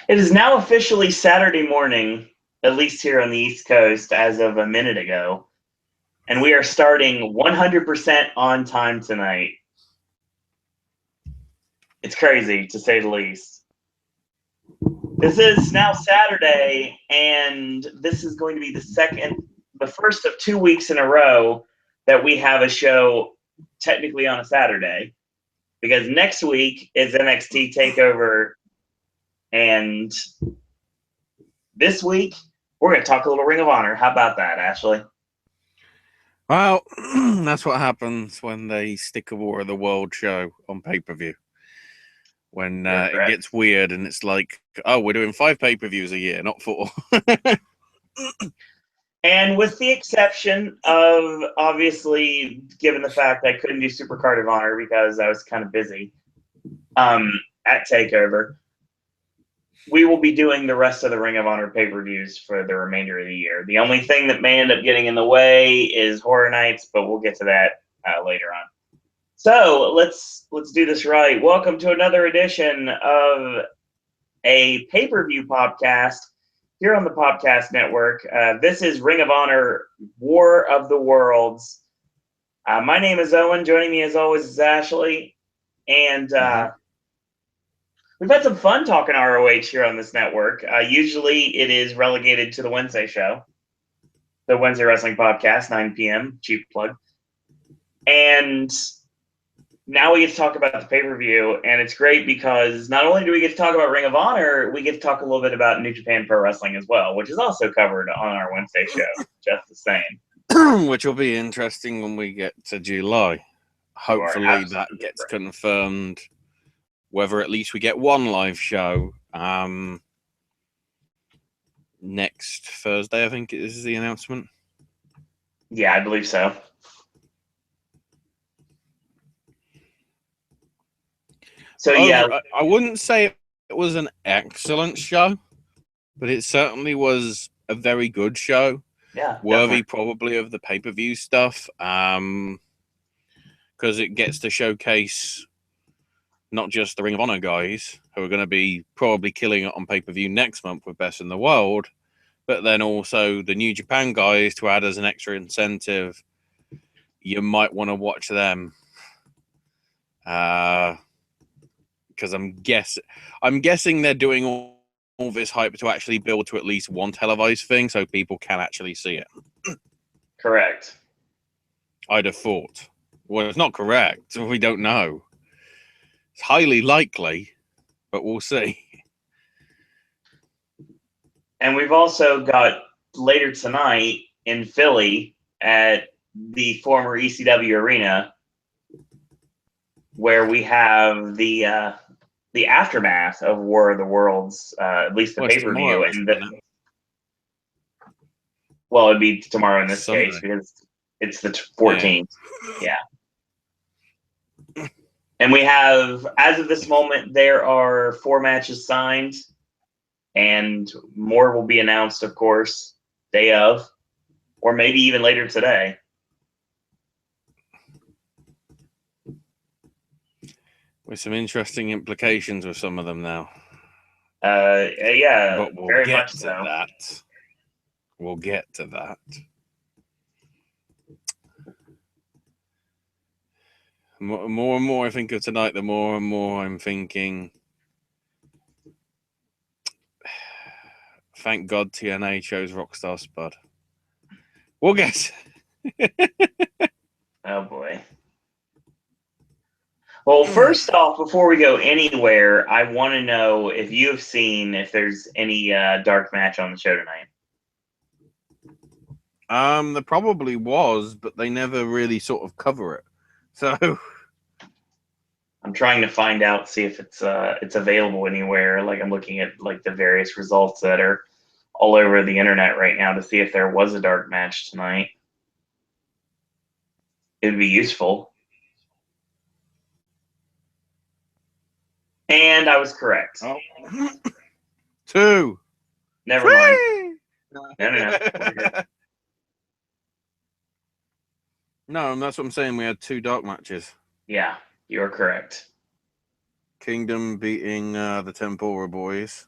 It is now officially Saturday morning, at least here on the East Coast, as of a minute ago. And we are starting 100% on time tonight. It's crazy, to say the least. This is now Saturday, and this is going to be the first of 2 weeks in a row that we have a show technically on a Saturday. Because next week is NXT TakeOver, and this week we're going to talk a little Ring of Honor. How about that, Ashley? Well, that's what happens when they stick a War of the World show on pay-per-view. When it gets weird and it's like, oh, we're doing 5 pay-per-views a year, not 4. And with the exception of, obviously, given the fact I couldn't do Supercard of Honor because I was kind of busy at TakeOver, we will be doing the rest of the Ring of Honor pay-per-views for the remainder of the year. The only thing that may end up getting in the way is Horror Nights, but we'll get to that later on. So let's do this right. Welcome to another edition of a pay-per-view podcast here on the Popcast Network. This is Ring of Honor War of the Worlds. My name is Owen. Joining me as always is Ashley. And we've had some fun talking ROH here on this network. Usually it is relegated to the Wednesday show, the Wednesday Wrestling Podcast, 9 p.m., cheap plug. And now we get to talk about the pay-per-view, and it's great because not only do we get to talk about Ring of Honor, we get to talk a little bit about New Japan Pro Wrestling as well, which is also covered on our Wednesday show, just the same. Which will be interesting when we get to July. Hopefully that gets confirmed, whether at least we get one live show next Thursday, I think is the announcement. Yeah, I believe so. So yeah, I wouldn't say it was an excellent show, but it certainly was a very good show. Yeah, worthy probably of the pay-per-view stuff, because it gets to showcase not just the Ring of Honor guys who are going to be probably killing it on pay-per-view next month with Best in the World, but then also the New Japan guys to add as an extra incentive. You might want to watch them. Because I'm guessing they're doing all this hype to actually build to at least one televised thing so people can actually see it. Correct. I'd have thought. Well, it's not correct. We don't know. It's highly likely, but we'll see. And we've also got later tonight in Philly at the former ECW Arena, where we have the aftermath of War of the Worlds, at least the pay-per-view. Well, it'd be tomorrow in this case because it's the 14th. Yeah. And we have, as of this moment, there are 4 matches signed, and more will be announced, of course, day of, or maybe even later today. With some interesting implications with some of them now. Yeah, but we'll very get much to so. that. We'll get to that. More and more I think of tonight, the more and more I'm thinking, thank God TNA chose Rockstar Spud. We'll get. Oh, boy. Well, first off, before we go anywhere, I want to know if you've seen if there's any dark match on the show tonight. There probably was, but they never really sort of cover it. So I'm trying to find out, see if it's available anywhere. Like I'm looking at like the various results that are all over the internet right now to see if there was a dark match tonight. It would be useful. And I was correct. Oh. 2. Never mind. No. No, that's what I'm saying. We had 2 dark matches. Yeah, you're correct. Kingdom beating the Tempora boys.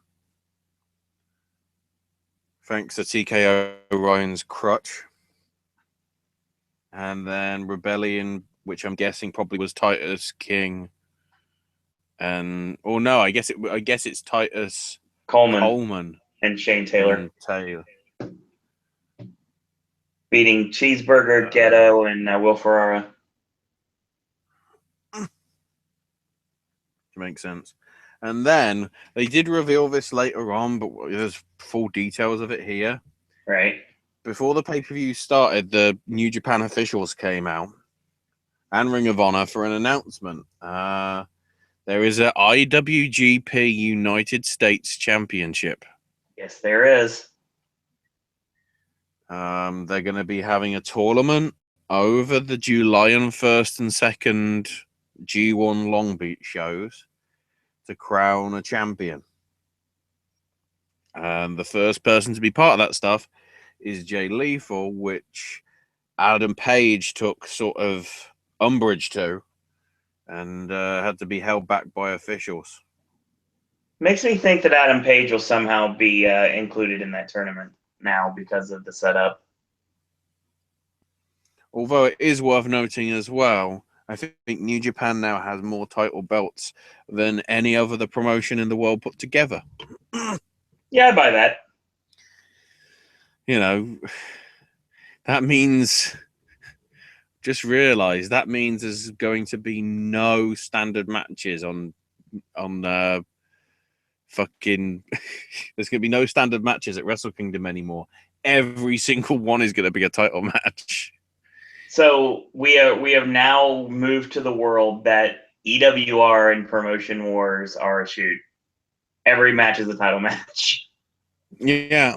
thanks to TKO Ryan's crutch. And then Rebellion, which I'm guessing probably was Titus King. And I guess it's Titus Coleman and Shane Taylor. Taylor. Beating Cheeseburger, Ghetto, and Will Ferrara. Makes sense. And then they did reveal this later on, but there's full details of it here. Right. Before the pay-per-view started, the New Japan officials came out and Ring of Honor for an announcement. There is a IWGP United States Championship. Yes, there is. They're going to be having a tournament over the July 1st and 2nd G1 Long Beach shows to crown a champion. And the first person to be part of that stuff is Jay Lethal, which Adam Page took sort of umbrage to and had to be held back by officials. Makes me think that Adam Page will somehow be included in that tournament now because of the setup. Although it is worth noting as well, I think New Japan now has more title belts than any other promotion in the world put together. Yeah, I buy that. You know, that means, just realize that means there's going to be no standard matches on fucking there's going to be no standard matches at Wrestle Kingdom anymore. Every single one is going to be a title match. So we have now moved to the world that EWR and Promotion Wars are a shoot. Every match is a title match. Yeah.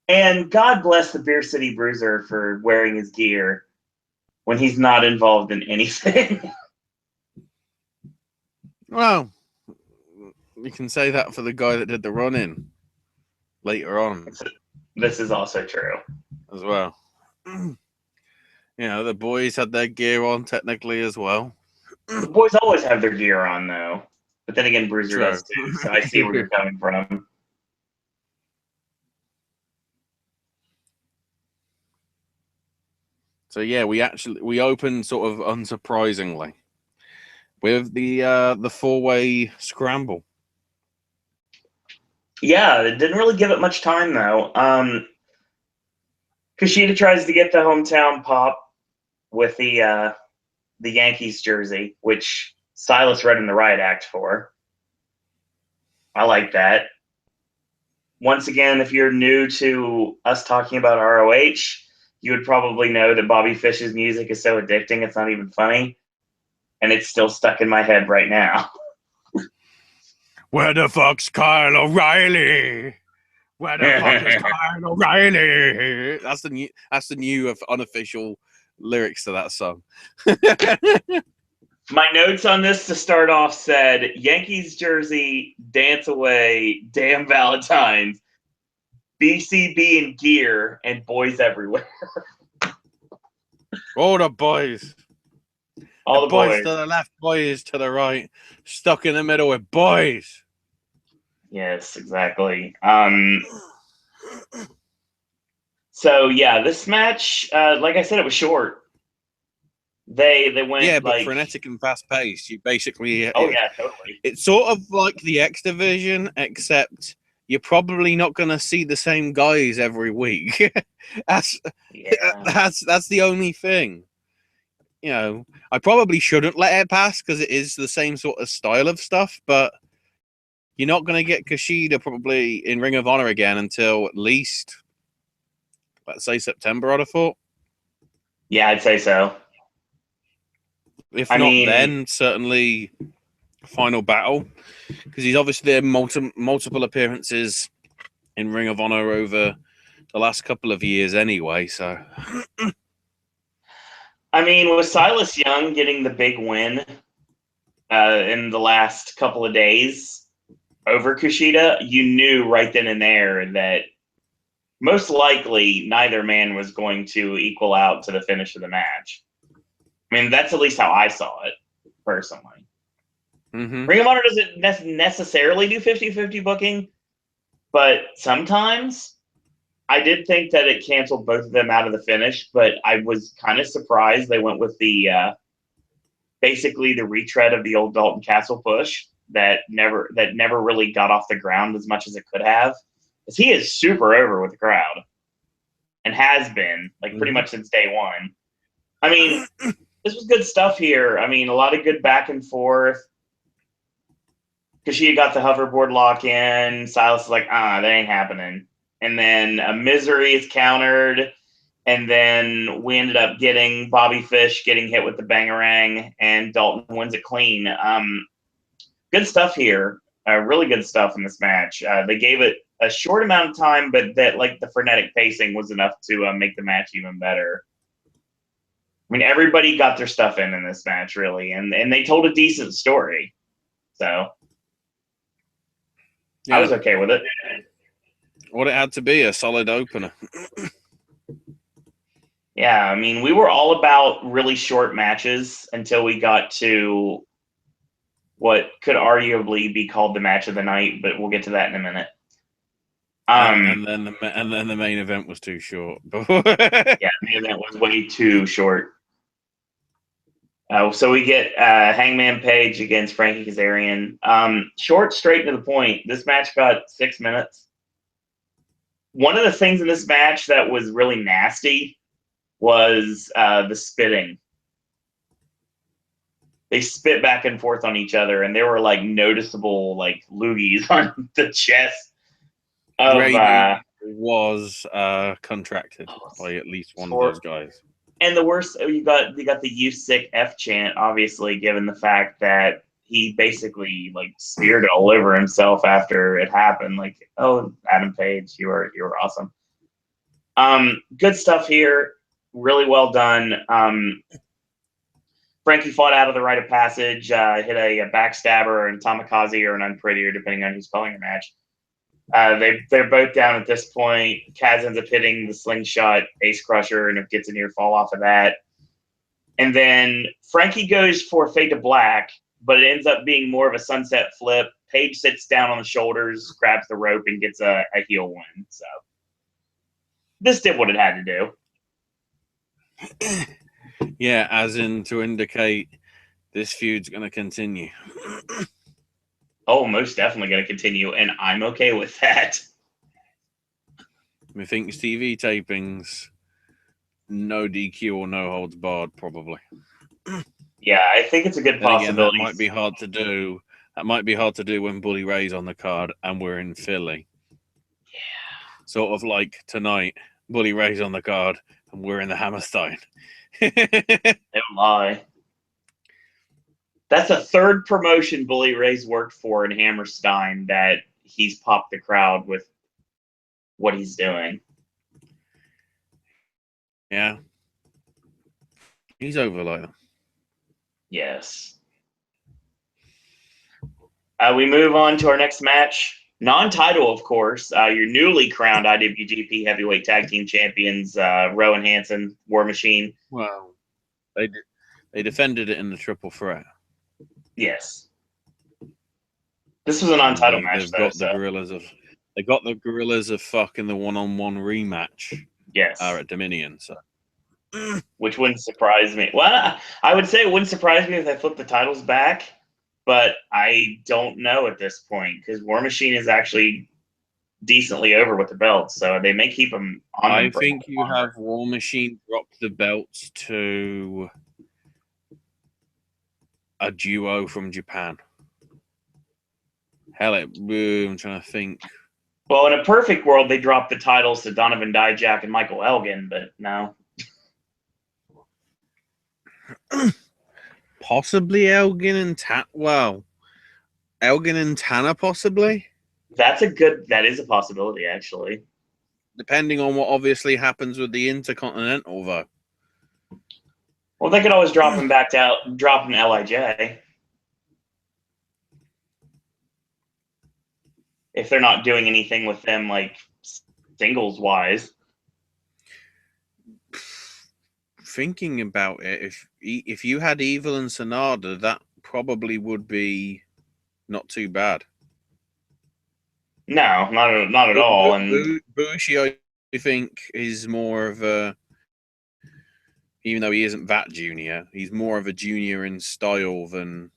And God bless the Beer City Bruiser for wearing his gear when he's not involved in anything. Well, you can say that for the guy that did the run-in later on. This is also true. As well. You know, the boys had their gear on technically as well. The boys always have their gear on, though. But then again, Bruiser True. does too, so I see where you're coming from. So yeah, we opened sort of unsurprisingly with the four-way scramble. Yeah, it didn't really give it much time though. Kushida tries to get the hometown pop with the Yankees jersey, which Silas read in the riot act for. I like that. Once again, if you're new to us talking about ROH, you would probably know that Bobby Fish's music is so addicting it's not even funny. And it's still stuck in my head right now. Where the fuck's Kyle O'Reilly? Where the fuck is Kyle O'Reilly? That's the new unofficial lyrics to that song. My notes on this to start off said, Yankees jersey, dance away, damn Valentine's, BCB in gear, and boys everywhere. All the boys. All the boys to the left, boys to the right, stuck in the middle with boys. Yes, exactly. So yeah, this match, like I said, it was short. They went but frenetic and fast paced. You basically yeah, totally. It's sort of like the X Division, except you're probably not going to see the same guys every week. That's the only thing. You know, I probably shouldn't let it pass because it is the same sort of style of stuff, but you're not going to get Kushida probably in Ring of Honor again until at least, let's say, September, I'd have thought. Yeah, I'd say so. If then certainly Final Battle, because he's obviously had multiple appearances in Ring of Honor over the last couple of years anyway, so... I mean, with Silas Young getting the big win in the last couple of days over Kushida, you knew right then and there that most likely neither man was going to equal out to the finish of the match. I mean, that's at least how I saw it, personally. Mm-hmm. Ring of Honor doesn't necessarily do 50-50 booking, but sometimes I did think that it canceled both of them out of the finish, but I was kind of surprised they went with the basically the retread of the old Dalton Castle push that never really got off the ground as much as it could have. Because he is super over with the crowd and has been like pretty much since day one. I mean, this was good stuff here. I mean, a lot of good back and forth. Kushida got the hoverboard lock in. Silas is like, that ain't happening. And then Misery is countered. And then we ended up getting Bobby Fish getting hit with the bangerang, and Dalton wins it clean. Good stuff here. Really good stuff in this match. They gave it a short amount of time, but that like the frenetic pacing was enough to make the match even better. I mean, everybody got their stuff in this match, really, and they told a decent story. So yeah. I was okay with it. What it had to be, a solid opener. Yeah, I mean, we were all about really short matches until we got to what could arguably be called the match of the night, but we'll get to that in a minute. And then the main event was too short. Yeah, the main event was way too short. So we get Hangman Page against Frankie Kazarian. Short, straight to the point. This match got 6 minutes. One of the things in this match that was really nasty was the spitting. They spit back and forth on each other, and there were like noticeable like loogies on the chest of was contracted by at least one of those guys. And the worst, you got the "you sick F" chant, obviously, given the fact that he basically like smeared it all over himself after it happened. Like, oh, Adam Page, you were awesome. Good stuff here. Really well done. Frankie fought out of the rite of passage, hit a backstabber and Tamikaze or an unprettier, depending on who's calling the match. They're both down at this point. Kaz ends up hitting the slingshot ace crusher and it gets a near fall off of that. And then Frankie goes for fade to black, but it ends up being more of a sunset flip. Page sits down on the shoulders, grabs the rope, and gets a heel win. So this did what it had to do. Yeah, as in to indicate this feud's going to continue. Oh, most definitely going to continue, and I'm okay with that. Methinks TV tapings, no DQ or no holds barred, probably. Yeah, I think it's a good possibility. Again, that might be hard to do. That might be hard to do when Bully Ray's on the card and we're in Philly. Yeah. Sort of like tonight, Bully Ray's on the card and we're in the Hammerstein. Don't lie. That's the third promotion Bully Ray's worked for in Hammerstein that he's popped the crowd with what he's doing. Yeah. He's over like that. Yes. We move on to our next match. Non-title, of course. Your newly crowned IWGP Heavyweight Tag Team Champions, Rowan Hansen, War Machine. Wow. They defended it in the triple threat. Yes. This was a non-title match, though. They got the Gorillas of Fuck in the one-on-one rematch. Yes. At Dominion, so. Which wouldn't surprise me. Well, I would say it wouldn't surprise me if they flipped the titles back, but I don't know at this point because War Machine is actually decently over with the belts, so they may keep them on. I think you have War Machine drop the belts to a duo from Japan. Hell, I'm trying to think. Well, in a perfect world, they drop the titles to Donovan Dijak and Michael Elgin, but no. Possibly Elgin and Elgin and Tanner, possibly. That is a possibility, actually. Depending on what obviously happens with the Intercontinental, though. Well, they could always drop him back out, drop him LIJ. If they're not doing anything with them, like, singles-wise. Thinking about it, if you had Evil and Sonada, that probably would be not too bad. No, not at all. And Bushi, I think, is more of a, even though he isn't that junior, he's more of a junior in style than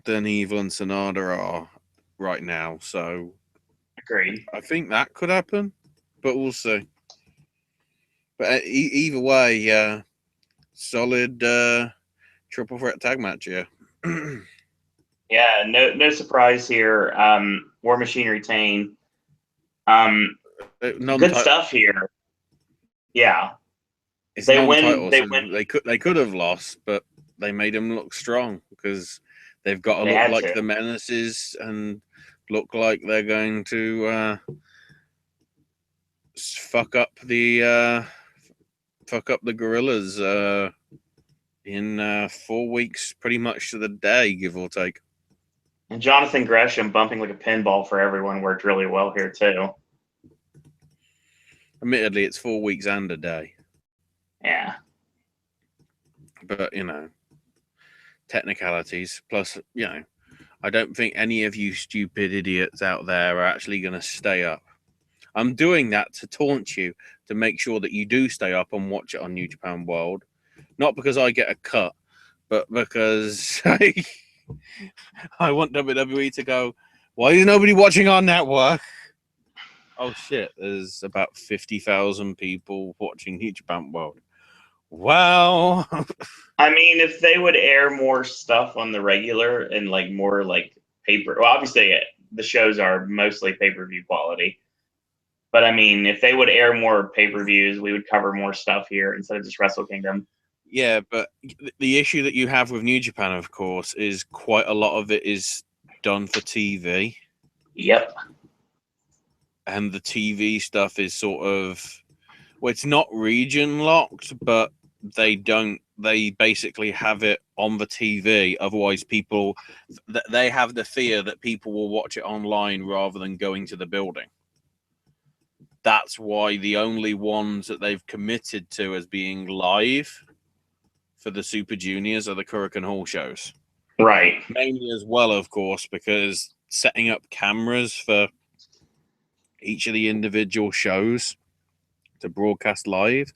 Evil and Sonata are right now. So agreed. I think that could happen, but we'll see. But either way, solid triple threat tag match here. Yeah, no surprise here. War Machine retain. Good stuff here. Yeah, It's they non-title, win. They so win. they could have lost, but they made them look strong because they've got to They look had like to. the Menaces and look like they're going to fuck up the Gorillas in 4 weeks, pretty much to the day, give or take. And Jonathan Gresham bumping like a pinball for everyone worked really well here too. Admittedly, it's 4 weeks and a day. Yeah. But, technicalities. Plus, I don't think any of you stupid idiots out there are actually going to stay up. I'm doing that to taunt you, to make sure that you do stay up and watch it on New Japan World. Not because I get a cut, but because I want WWE to go, why is nobody watching our network? Oh, shit, there's about 50,000 people watching New Japan World. Wow. I mean, if they would air more stuff on the regular and like more like paper, well, obviously the shows are mostly pay-per-view quality. But I mean, if they would air more pay-per-views, we would cover more stuff here instead of just Wrestle Kingdom. Yeah, but the issue that you have with New Japan, of course, is quite a lot of it is done for TV. Yep. And the TV stuff is sort of, well, it's not region locked, but they basically have it on the TV. Otherwise, they have the fear that people will watch it online rather than going to the building. That's why the only ones that they've committed to as being live for the Super Juniors are the Kurikan Hall shows. Right. Mainly as well, of course, because setting up cameras for each of the individual shows to broadcast live,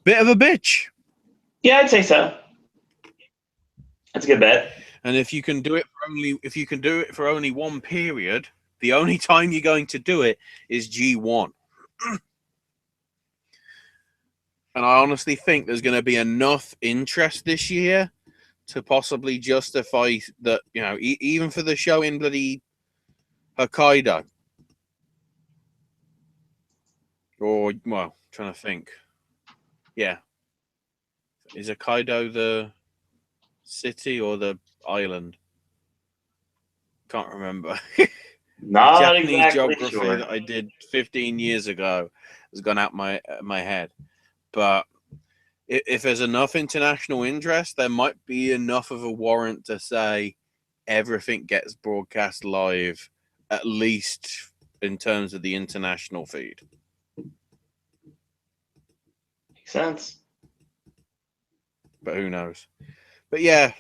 bit of a bitch. Yeah, I'd say so. That's a good bet. And if you can do it for only one period, the only time you're going to do it is G1. And I honestly think there's going to be enough interest this year to possibly justify that, even for the show in bloody Hokkaido. Or, well, trying to think. Yeah. Is Hokkaido the city or the island? Can't remember. Not Japanese exactly geography sure. that I did 15 years ago has gone out my head. But if there's enough international interest, there might be enough of a warrant to say everything gets broadcast live, at least in terms of the international feed. Makes sense. But who knows? But yeah,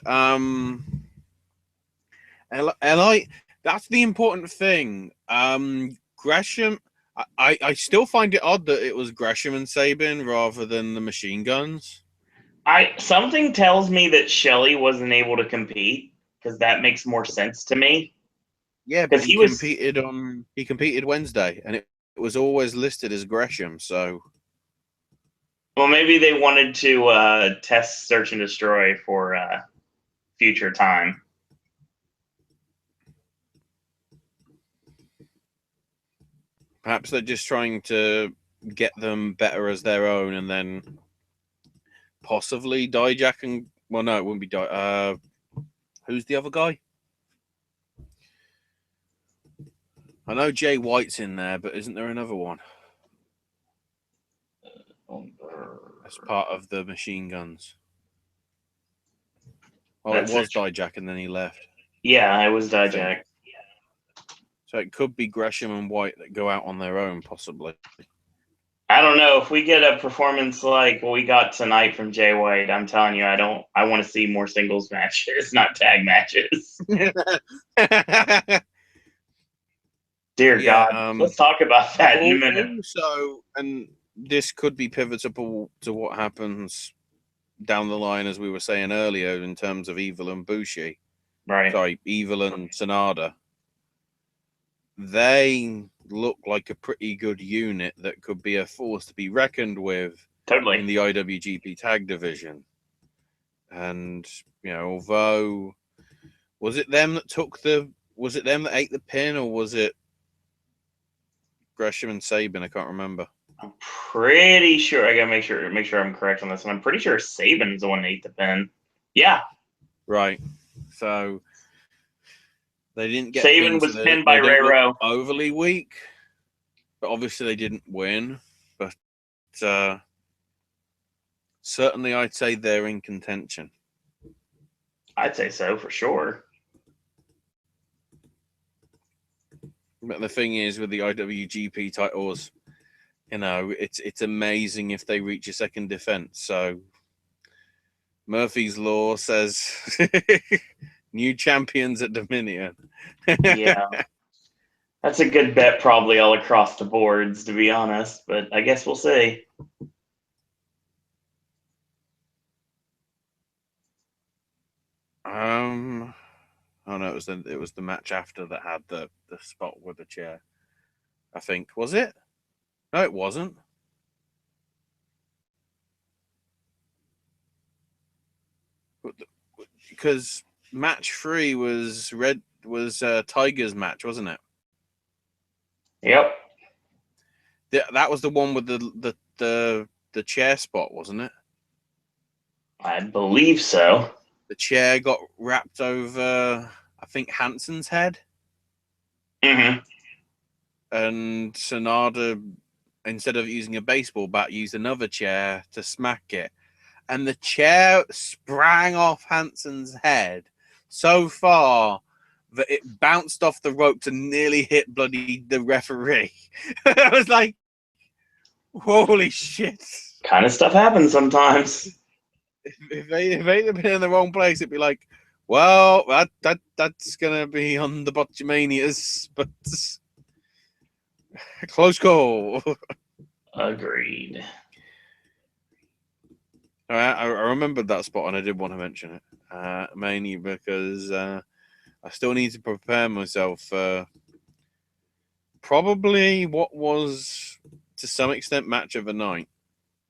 LI, that's the important thing. Gresham, I still find it odd that it was Gresham and Sabin rather than the Machine Guns. Something tells me that Shelley wasn't able to compete because that makes more sense to me. Yeah, but he competed Wednesday, and it was always listed as Gresham. So, well, maybe they wanted to test Search and Destroy for future time. perhaps they're just trying to get them better as their own, and then possibly Dijak and, well, no, it wouldn't be Dijak. Who's the other guy? I know Jay White's in there, but isn't there another one? As part of the Machine Guns. Well, it was Dijak, and then he left. Yeah, it was Dijak. So it could be Gresham and White that go out on their own, possibly. I don't know if we get a performance like what we got tonight from Jay White. I'm telling you, I want to see more singles matches, not tag matches. Dear God, let's talk about that in a minute. Also, and this could be pivotal to what happens down the line, as we were saying earlier, in terms of Evil and Bushi. Right. Sorry, Evil and Sonada. They look like a pretty good unit that could be a force to be reckoned with Totally. in the IWGP tag division. And, although, was it them that ate the pin, or was it Gresham and Sabin? I can't remember. I'm pretty sure. I gotta make sure I'm correct on this, and I'm pretty sure Sabin's the one that ate the pin. Yeah. Right. So they didn't get Sabin was pinned by Ray Rowe. Overly weak, but obviously they didn't win. But certainly, I'd say they're in contention. I'd say so for sure. But the thing is, with the IWGP titles, it's amazing if they reach a second defense. So Murphy's Law says new champions at Dominion. Yeah. That's a good bet probably all across the boards, to be honest, but I guess we'll see. Oh no, it was the match after that had the spot with the chair. I think, was it? No, it wasn't. Because match 3 was Tiger's match, wasn't it? Yep. That was the one with the chair spot, wasn't it? I believe so. The chair got wrapped over, I think, Hansen's head. Mm-hmm. And Sonada, instead of using a baseball bat, used another chair to smack it. And the chair sprang off Hansen's head so far that it bounced off the ropes and nearly hit bloody the referee. I was like, holy shit. Kind of stuff happens sometimes. If they'd have been in the wrong place, it'd be like, well, that's going to be on the Botchamanias, but close call. Agreed. I remembered that spot and I did want to mention it, mainly because I still need to prepare myself for probably what was, to some extent, match of the night.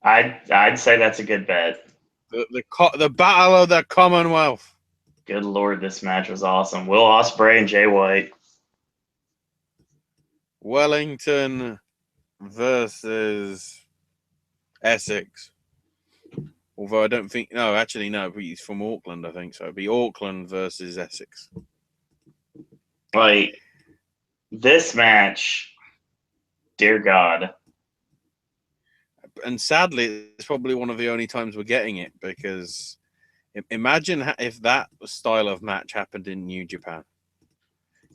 I'd say that's a good bet. The Battle of the Commonwealth. Good Lord, this match was awesome. Will Ospreay and Jay White. Wellington versus Essex. Although I don't think... No, actually, no. He's from Auckland, I think. So it'd be Auckland versus Essex. Like, this match, dear God. And sadly, it's probably one of the only times we're getting it, because imagine if that style of match happened in New Japan.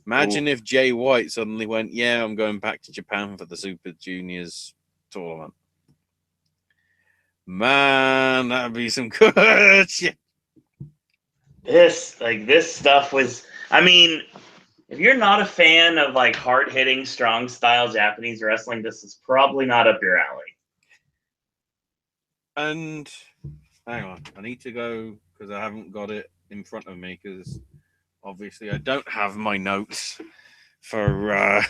Imagine if Jay White suddenly went, yeah, I'm going back to Japan for the Super Juniors tournament. Man, that'd be some good shit. This stuff was, I mean, if you're not a fan of like hard-hitting, strong style Japanese wrestling, this is probably not up your alley. And hang on, I need to go because I haven't got it in front of me, because obviously I don't have my notes for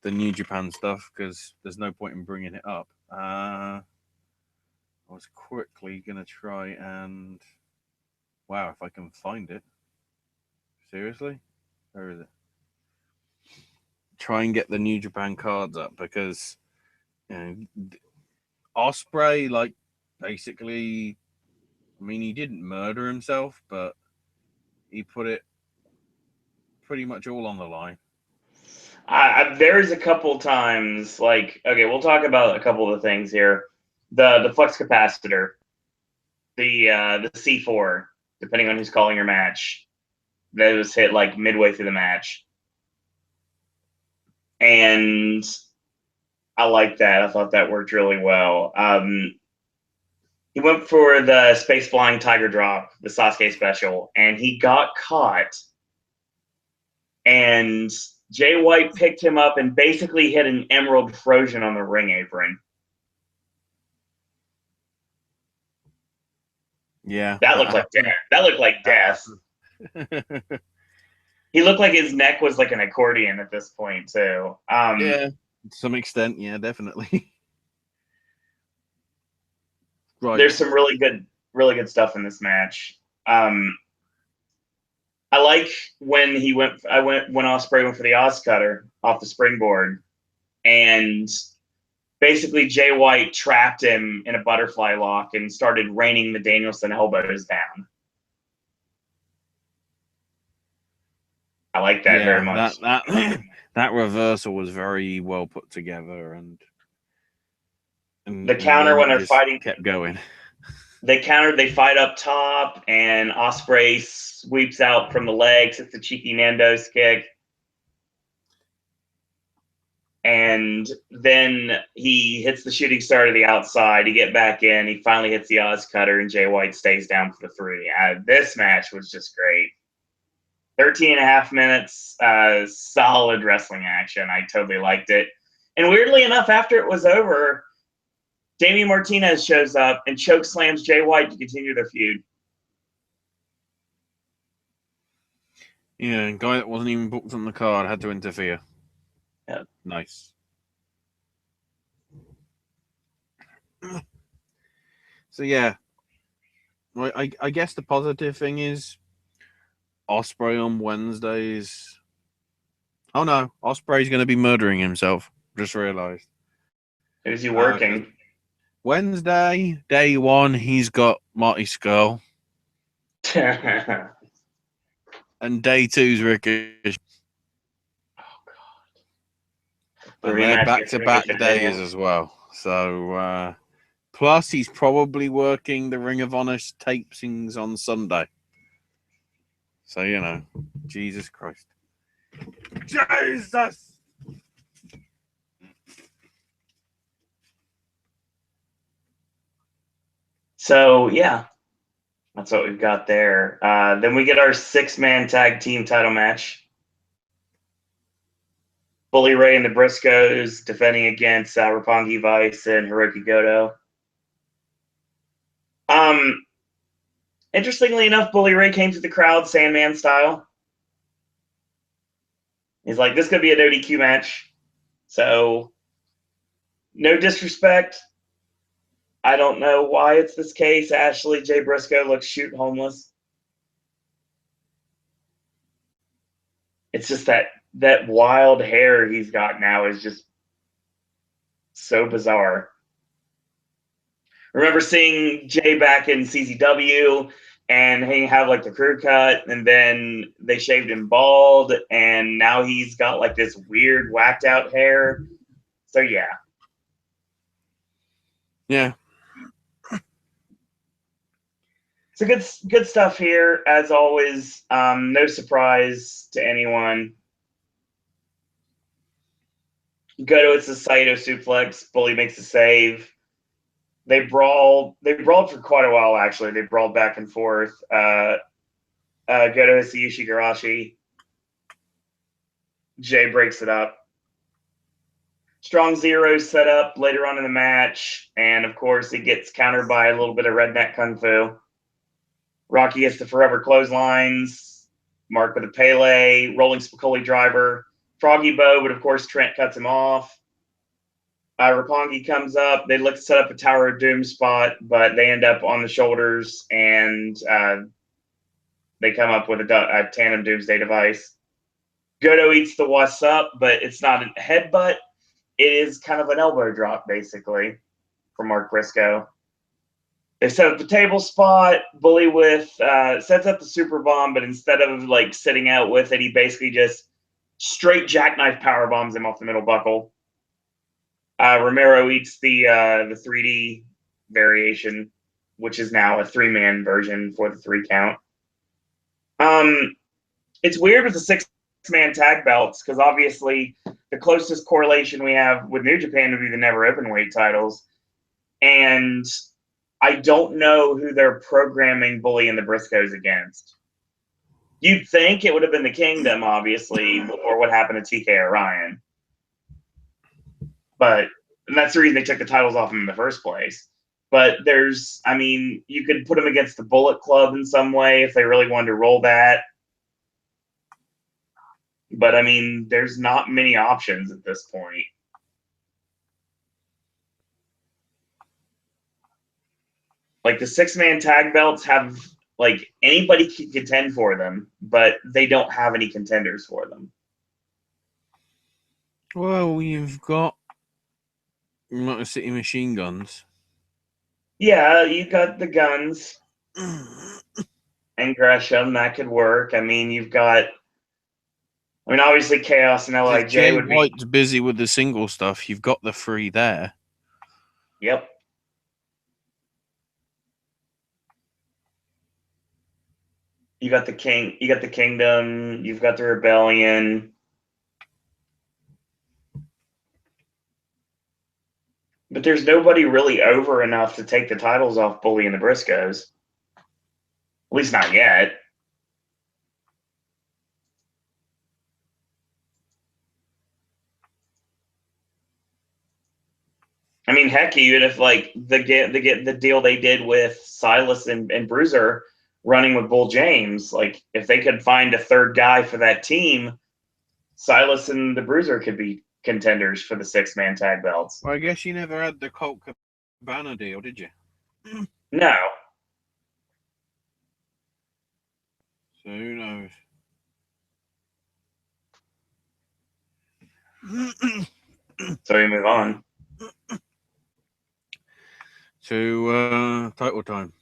the New Japan stuff, because there's no point in bringing it up. I was quickly going to try and... Wow, if I can find it. Seriously? Where is it? Try and get the New Japan cards up, because Ospreay, like, basically, I mean, he didn't murder himself, but he put it pretty much all on the line. There's a couple times, like, okay, we'll talk about a couple of the things here. The flux capacitor, the C4, depending on who's calling your match, that was hit like midway through the match. And I like that. I thought that worked really well. He went for the space flying tiger drop, the Sasuke special, and he got caught. And Jay White picked him up and basically hit an emerald Trojan on the ring apron. Yeah, That looked like death. That looked like death. He looked like his neck was like an accordion at this point too. Yeah, to some extent, yeah, definitely. Right. There's some really good stuff in this match. I like when when Ospreay went for the Oz cutter off the springboard, and basically Jay White trapped him in a butterfly lock and started raining the Danielson elbows down. I like that very much. That reversal was very well put together, and the counter when they're fighting kept going. They countered, they fight up top, and Ospreay sweeps out from the legs. It's a cheeky Nando's kick. And then he hits the shooting star to the outside. He get back in. He finally hits the Oz cutter, and Jay White stays down for the 3. This match was just great. 13 and a half minutes, solid wrestling action. I totally liked it. And weirdly enough, after it was over, Damian Martinez shows up and choke slams Jay White to continue their feud. Yeah, guy that wasn't even booked on the card had to interfere. Yeah. Nice. So yeah, well, I guess the positive thing is Ospreay on Wednesdays. Oh no, Ospreay's going to be murdering himself. Just realized. Is he working? Wednesday, day 1, he's got Marty Skull. And day 2's Ricochet. Oh God! And they're back-to-back days as well. So plus he's probably working the Ring of Honor tapings on Sunday. So Jesus Christ. Jesus. So yeah, that's what we've got there. Then we get our 6-man tag team title match. Bully Ray and the Briscoes defending against Roppongi Vice and Hiroki Goto. Interestingly enough, Bully Ray came to the crowd Sandman style. He's like, this could be a no DQ match. So, no disrespect. I don't know why it's this case. Ashley J. Briscoe looks shoot homeless. It's just that wild hair he's got now is just so bizarre. Remember seeing Jay back in CZW, and he had like the crew cut, and then they shaved him bald, and now he's got like this weird whacked out hair. So yeah. Yeah. So good stuff here, as always. No surprise to anyone. Goto, it's a Saito suplex. Bully makes a save. They brawled for quite a while, actually. They brawled back and forth. Goto hits the Ishigarashi. Jay breaks it up. Strong Zero set up later on in the match, and of course it gets countered by a little bit of redneck kung fu. Rocky gets the forever clotheslines. Mark with a Pele, rolling Spicoli driver. Froggy Bow, but of course Trent cuts him off. Roppongi comes up. They look to set up a Tower of Doom spot, but they end up on the shoulders, and they come up with a tandem Doomsday device. Goto eats the what's up, but it's not a headbutt. It is kind of an elbow drop, basically, for Mark Briscoe. They set up the table spot. Bully sets up the super bomb, but instead of like sitting out with it, he basically just straight jackknife power bombs him off the middle buckle. Romero eats the 3D variation, which is now a 3-man version for the 3 count. It's weird with the six-man tag belts, because obviously the closest correlation we have with New Japan would be the Never Openweight titles. And I don't know who they're programming Bully and the Briscoes against. You'd think it would have been the Kingdom, obviously, before what happened to TK Orion. And that's the reason they took the titles off them in the first place. But you could put them against the Bullet Club in some way if they really wanted to roll that. But, there's not many options at this point. Like, the six-man tag belts have, anybody can contend for them, but they don't have any contenders for them. Well, you've got Motor City Machine Guns. Yeah, you got the Guns and Gresham. That could work. You've got... obviously Chaos and LIJ Jay would White's busy with the single stuff. You've got the three there. Yep. You got the Kingdom. You've got the Rebellion. But there's nobody really over enough to take the titles off Bully and the Briscoes. At least not yet. Heck, even if the deal they did with Silas and Bruiser running with Bull James, if they could find a third guy for that team, Silas and the Bruiser could be contenders for the six-man tag belts. Well, I guess you never had the Colt Cabana deal, did you? No. So who knows? So we move on to title time.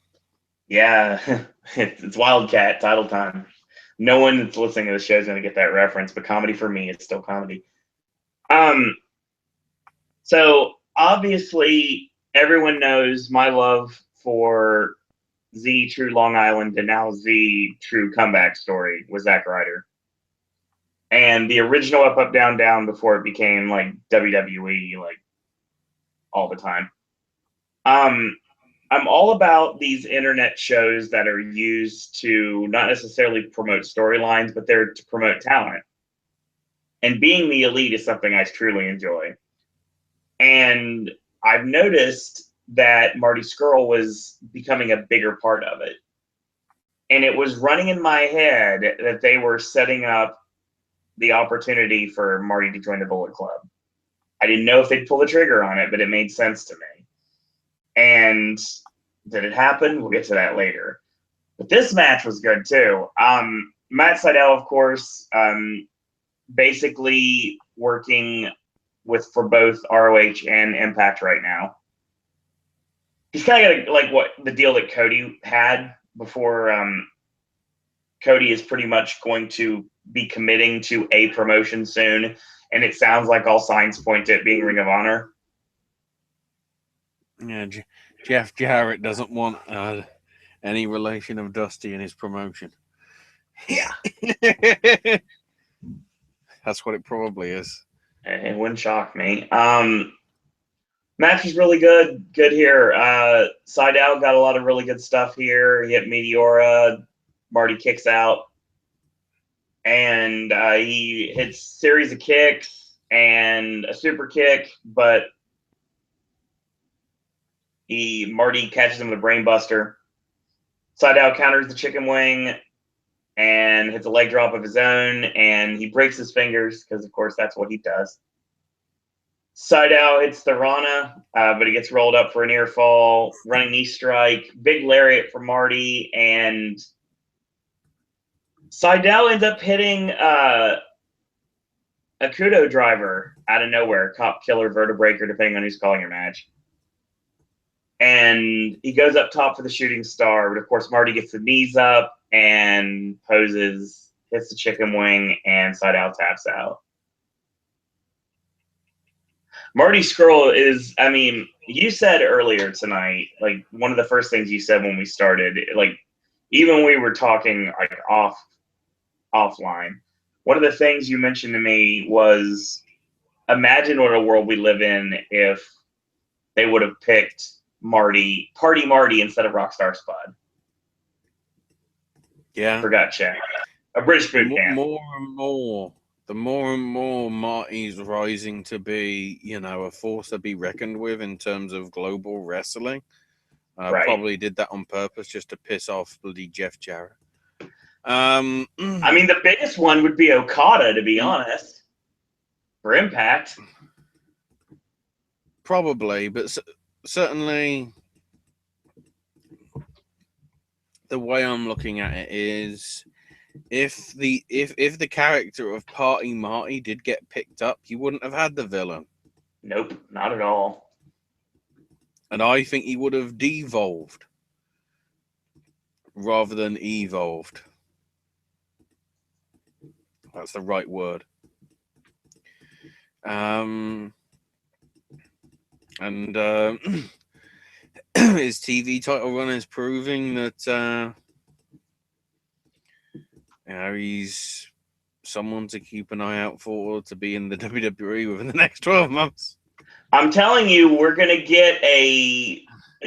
Yeah, it's Wildcat title time. No one that's listening to the show is going to get that reference, but comedy for me is still comedy. So obviously everyone knows my love for Z True Long Island and now Z True Comeback Story with Zack Ryder. And the original Up, Up, Down, Down before it became WWE all the time. I'm all about these internet shows that are used to not necessarily promote storylines, but they're to promote talent. And being the elite is something I truly enjoy. And I've noticed that Marty Scurll was becoming a bigger part of it. And it was running in my head that they were setting up the opportunity for Marty to join the Bullet Club. I didn't know if they'd pull the trigger on it, but it made sense to me. And did it happen? We'll get to that later. But this match was good too. Matt Sydal, of course, basically working for both ROH and Impact right now. He's kind of like what the deal that Cody had before. Cody is pretty much going to be committing to a promotion soon, and it sounds like all signs point to it being Ring of Honor. Yeah, Jeff Jarrett doesn't want any relation of Dusty in his promotion. Yeah. That's what it probably is. It wouldn't shock me. Match is really good here. Sydal got a lot of really good stuff here. He hit Meteora. Marty kicks out. And he hits a series of kicks and a super kick, but Marty catches him with a brainbuster. Sydal counters the chicken wing and hits a leg drop of his own, and he breaks his fingers because, of course, that's what he does. Sydal hits the Rana, but he gets rolled up for a near fall. Running knee strike, big lariat for Marty, and Sydal ends up hitting a Kudo driver out of nowhere, cop killer, vertebreaker, depending on who's calling your match. And he goes up top for the shooting star, but of course Marty gets the knees up and poses, hits the chicken wing, and Sydal taps out. Marty Scurll is, you said earlier tonight, one of the first things you said when we started, even when we were talking offline, one of the things you mentioned to me was, imagine what a world we live in if they would have picked Party Marty instead of Rockstar Spud. Yeah. Forgot check. A British boot camp. The more and more Marty's rising to be, a force to be reckoned with in terms of global wrestling. Right. Probably did that on purpose just to piss off bloody Jeff Jarrett. I mean, the biggest one would be Okada, to be honest, for Impact. Probably, but certainly the way I'm looking at it is, if the character of Party Marty did get picked up, you wouldn't have had the villain. Nope, not at all. And I think he would have devolved rather than evolved. That's the right word. And his TV title run is proving that he's someone to keep an eye out for to be in the WWE within the next 12 months. I'm telling you, we're going to get a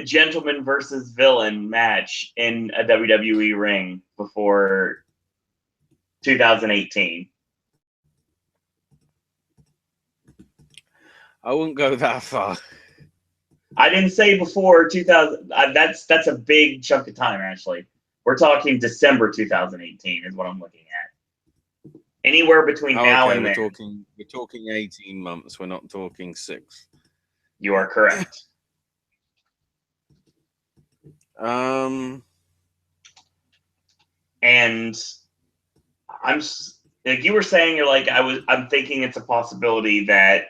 gentleman versus villain match in a WWE ring before 2018. I wouldn't go that far. I didn't say before 2000. That's a big chunk of time, actually. We're talking December 2018 is what I'm looking at. Anywhere between now and then. We're talking 18 months. We're not talking 6. You are correct. And I'm like you were saying, you're like, I'm thinking it's a possibility that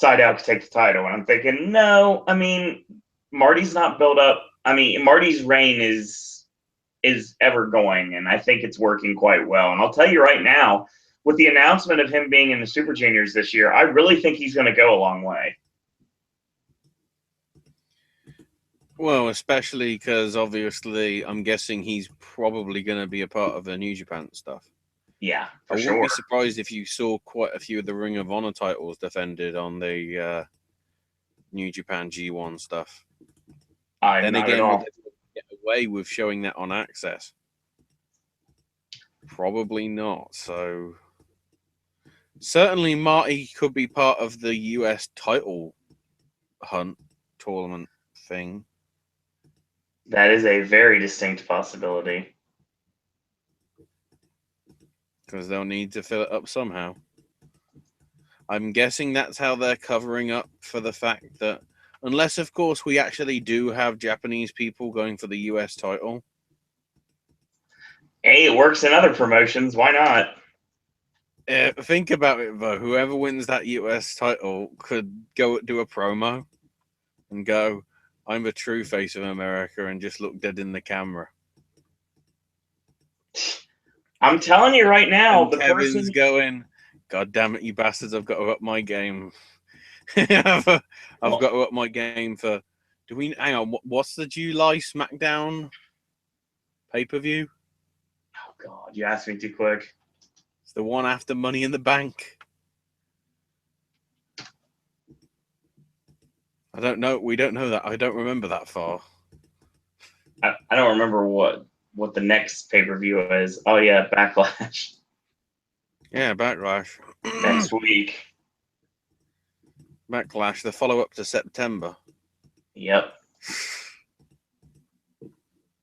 Sydal could take the title, and I'm thinking, no. I mean, Marty's not built up. I mean, Marty's reign is ever going, and I think it's working quite well. And I'll tell you right now, with the announcement of him being in the Super Juniors this year, I really think he's going to go a long way. Well, especially because obviously I'm guessing he's probably going to be a part of the New Japan stuff. Yeah, for I sure. wouldn't be surprised if you saw quite a few of the Ring of Honor titles defended on the New Japan G1 stuff. Then again, would they get away with showing that on Access? Probably not. So certainly Marty could be part of the US title hunt tournament thing. That is a very distinct possibility. Because they'll need to fill it up somehow. I'm guessing that's how they're covering up for the fact that, unless, of course, we actually do have Japanese people going for the US title. Hey, it works in other promotions. Why not? Think about it, though. Whoever wins that US title could go do a promo and go, I'm the true face of America, and just look dead in the camera. I'm telling you right now, and Kevin's going, God damn it, you bastards, I've got to up my game. I've got to up my game for... Hang on, what's the July SmackDown pay-per-view? Oh, God, you asked me too quick. It's the one after Money in the Bank. I don't know. We don't know that. I don't remember that far. I don't remember what the next pay-per-view is. Oh, yeah, Backlash. Yeah, Backlash. Next week. Backlash, the follow-up to September. Yep.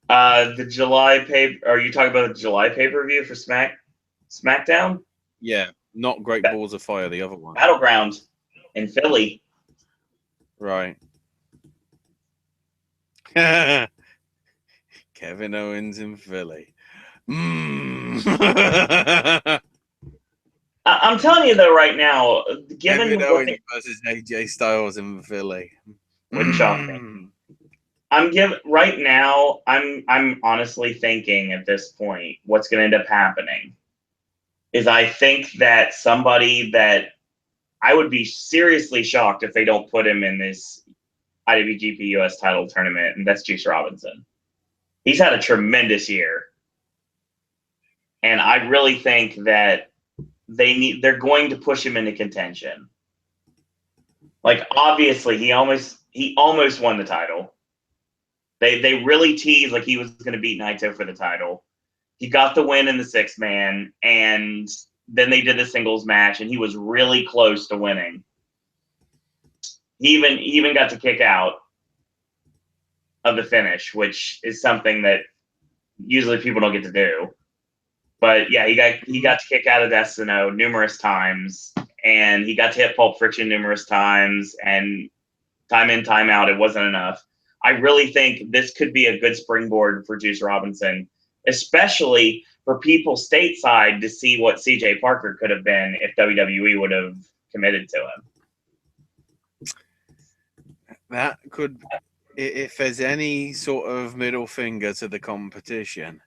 The July are you talking about the July pay-per-view for SmackDown? Yeah, not Great Balls of Fire, the other one. Battleground in Philly. Right. Kevin Owens in Philly. I'm telling you though, right now, given Kevin Owens versus AJ Styles in Philly. Wouldn't shock me. Right now, I'm honestly thinking at this point, what's going to end up happening is I think that somebody that I would be seriously shocked if they don't put him in this IWGP US title tournament, and that's Juice Robinson. He's had a tremendous year. And I really think that they're going to push him into contention. Like, obviously, he almost won the title. They really teased like he was going to beat Naito for the title. He got the win in the 6-man, and then they did the singles match, and he was really close to winning. He even got to kick out of the finish, which is something that usually people don't get to do. But yeah, he got to kick out of Destino numerous times, and he got to hit Pulp Friction numerous times, and time in, time out, it wasn't enough. I really think this could be a good springboard for Juice Robinson, especially for people stateside to see what CJ Parker could have been if WWE would have committed to him. That could, if there's any sort of middle finger to the competition,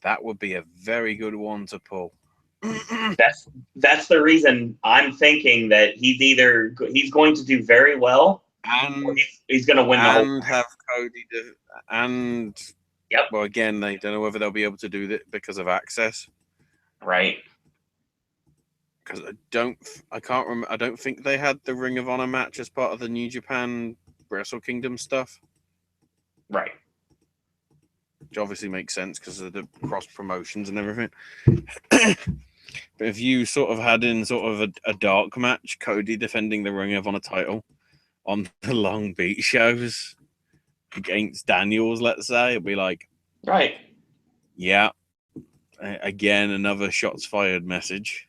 that would be a very good one to pull. That's the reason I'm thinking that he's going to do very well, and he's going to win the whole thing. And have Cody yep. Well, again, they don't know whether they'll be able to do that because of access, right? Because I can't remember. I don't think they had the Ring of Honor match as part of the New Japan Wrestle Kingdom stuff, right? Which obviously makes sense because of the cross promotions and everything. But if you sort of had in sort of a dark match, Cody defending the Ring of Honor title on the Long Beach shows against Daniels, let's say, it'd be like, right, yeah, again, another shots fired message.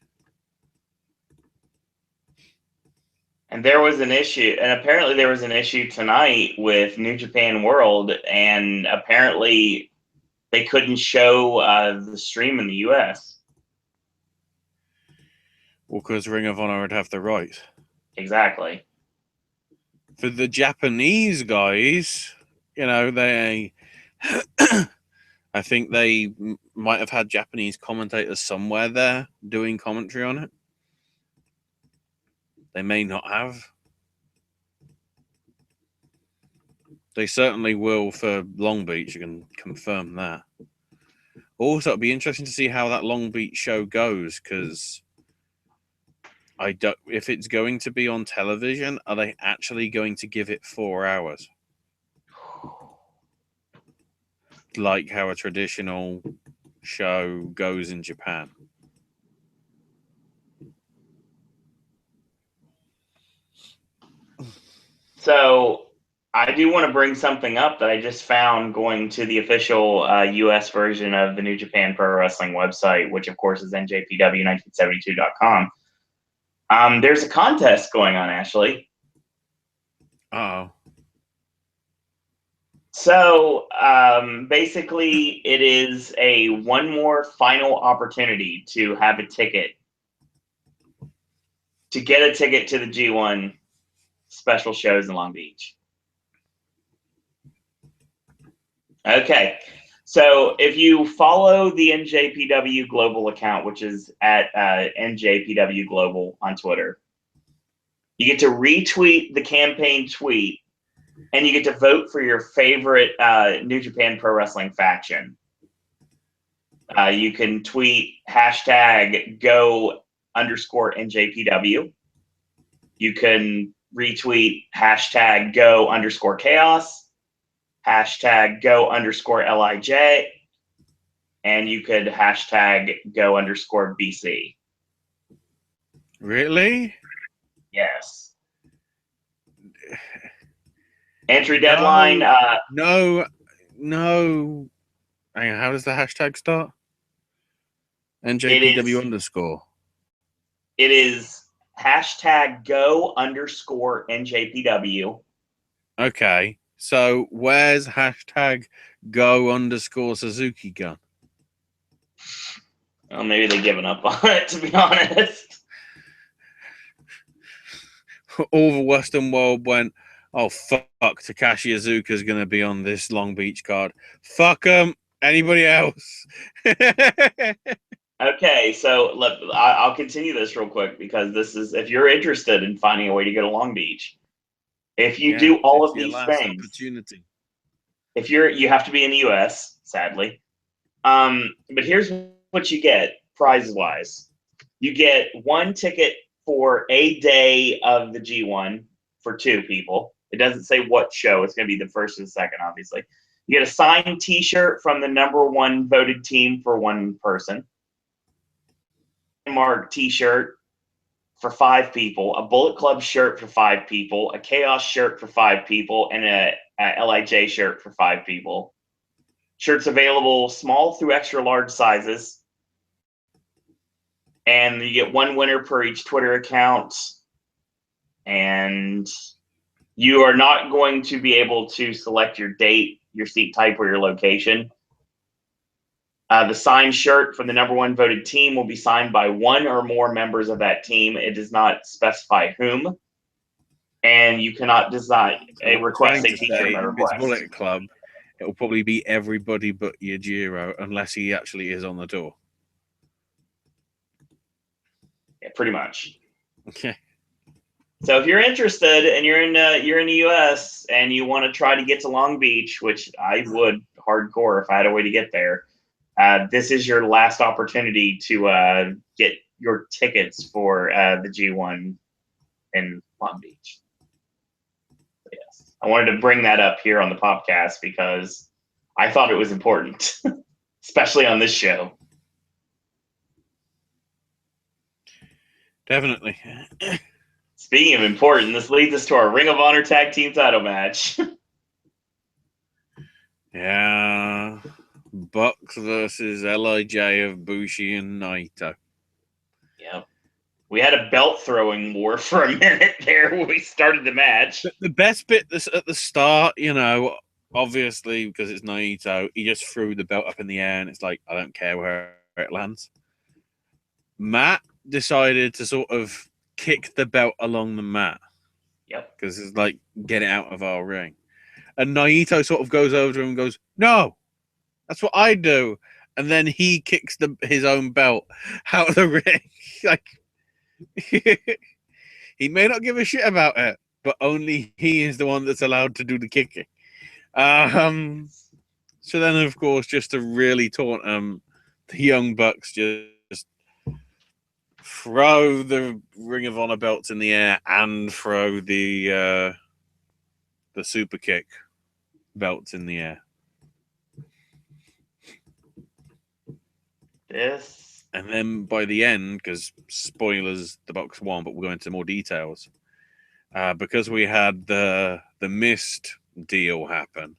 And there was an issue, and apparently there was an issue tonight with New Japan World, and apparently they couldn't show the stream in the U.S. Well, because Ring of Honor would have the right. Exactly. For the Japanese guys, they I think they might have had Japanese commentators somewhere there doing commentary on it. They may not have. They certainly will for Long Beach. You can confirm that. Also, it'll be interesting to see how that Long Beach show goes, because if it's going to be on television, are they actually going to give it 4 hours? Like how a traditional show goes in Japan. So I do want to bring something up that I just found going to the official U.S. version of the New Japan Pro Wrestling website, which of course is njpw1972.com. There's a contest going on, Ashley. Uh-oh. So basically, it is a one more final opportunity to have a ticket, to get a ticket to the G1 special shows in Long Beach. Okay, so if you follow the NJPW Global account, which is at NJPW Global on Twitter, you get to retweet the campaign tweet, and you get to vote for your favorite New Japan Pro Wrestling faction. You can tweet #go_NJPW. You can retweet #go_chaos, #go_LIJ, and you could #go_BC. Really? Yes. Entry deadline. No. Hang on, how does the hashtag start? NJPW_. It is #go_NJPW. Okay. So where's #go_Suzuki Gun? Well, maybe they've given up on it, to be honest. All the Western world went, oh, fuck, Takashi Iizuka's going to be on this Long Beach card. Fuck him. Anybody else? Okay, so I'll continue this real quick, because this is, if you're interested in finding a way to go to Long Beach, if you do all of these things, if you have to be in the U.S., sadly. But here's what you get prize-wise. You get 1 ticket for a day of the G1 for 2 people. It doesn't say what show. It's going to be the first and second, obviously. You get a signed T-shirt from the #1 voted team for 1 person. Mark T-shirt for 5 people. A Bullet Club shirt for 5 people. A Chaos shirt for 5 people. And a LIJ shirt for 5 people. Shirts available small through extra large sizes. And you get 1 winner per each Twitter account. And you are not going to be able to select your date, your seat type, or your location. The signed shirt from the #1 voted team will be signed by 1 or more members of that team. It does not specify whom. And you cannot design a request a T-shirt by request. If it's Bullet Club, it will probably be everybody but Yajiro, unless he actually is on the door. Yeah, pretty much. Okay. So if you're interested and you're in the U.S. and you want to try to get to Long Beach, which I would hardcore if I had a way to get there, this is your last opportunity to get your tickets for the G1 in Long Beach. So yes, I wanted to bring that up here on the podcast because I thought it was important, especially on this show. Definitely. Speaking of important, this leads us to our Ring of Honor Tag Team title match. Yeah. Bucks versus LIJ of Bushi and Naito. Yep. We had a belt throwing war for a minute there when we started the match. The best bit at the start, obviously, because it's Naito, he just threw the belt up in the air and it's like, I don't care where it lands. Matt decided to sort of kick the belt along the mat. Yep. Because it's like, get it out of our ring. And Naito sort of goes over to him and goes, no, that's what I do. And then he kicks his own belt out of the ring. Like, he may not give a shit about it, but only he is the one that's allowed to do the kicking. So then, of course, just to really taunt the Young Bucks just throw the Ring of Honor belts in the air and throw the super kick belts in the air. And then by the end, because spoilers, the Bucks won, but we'll go into more details. Because we had the mist deal happen,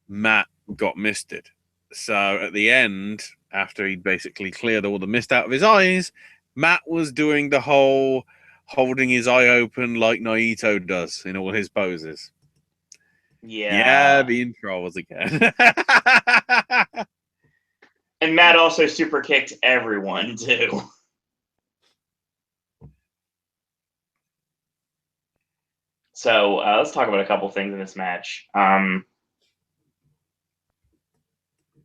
Matt got misted. So at the end, after he'd basically cleared all the mist out of his eyes, Matt was doing the whole holding his eye open like Naito does in all his poses. Yeah, being trolls again. And Matt also super kicked everyone too. So let's talk about a couple things in this match.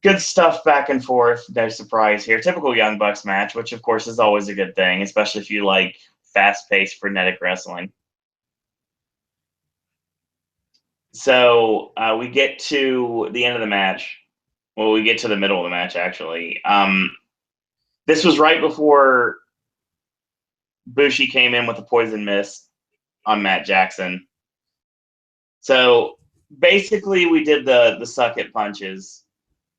Good stuff back and forth. No surprise here. Typical Young Bucks match, which of course is always a good thing, especially if you like fast-paced, frenetic wrestling. So we get to the end of the match. Well, we get to the middle of the match, actually. This was right before Bushi came in with the poison mist on Matt Jackson. So basically, we did the suck it punches,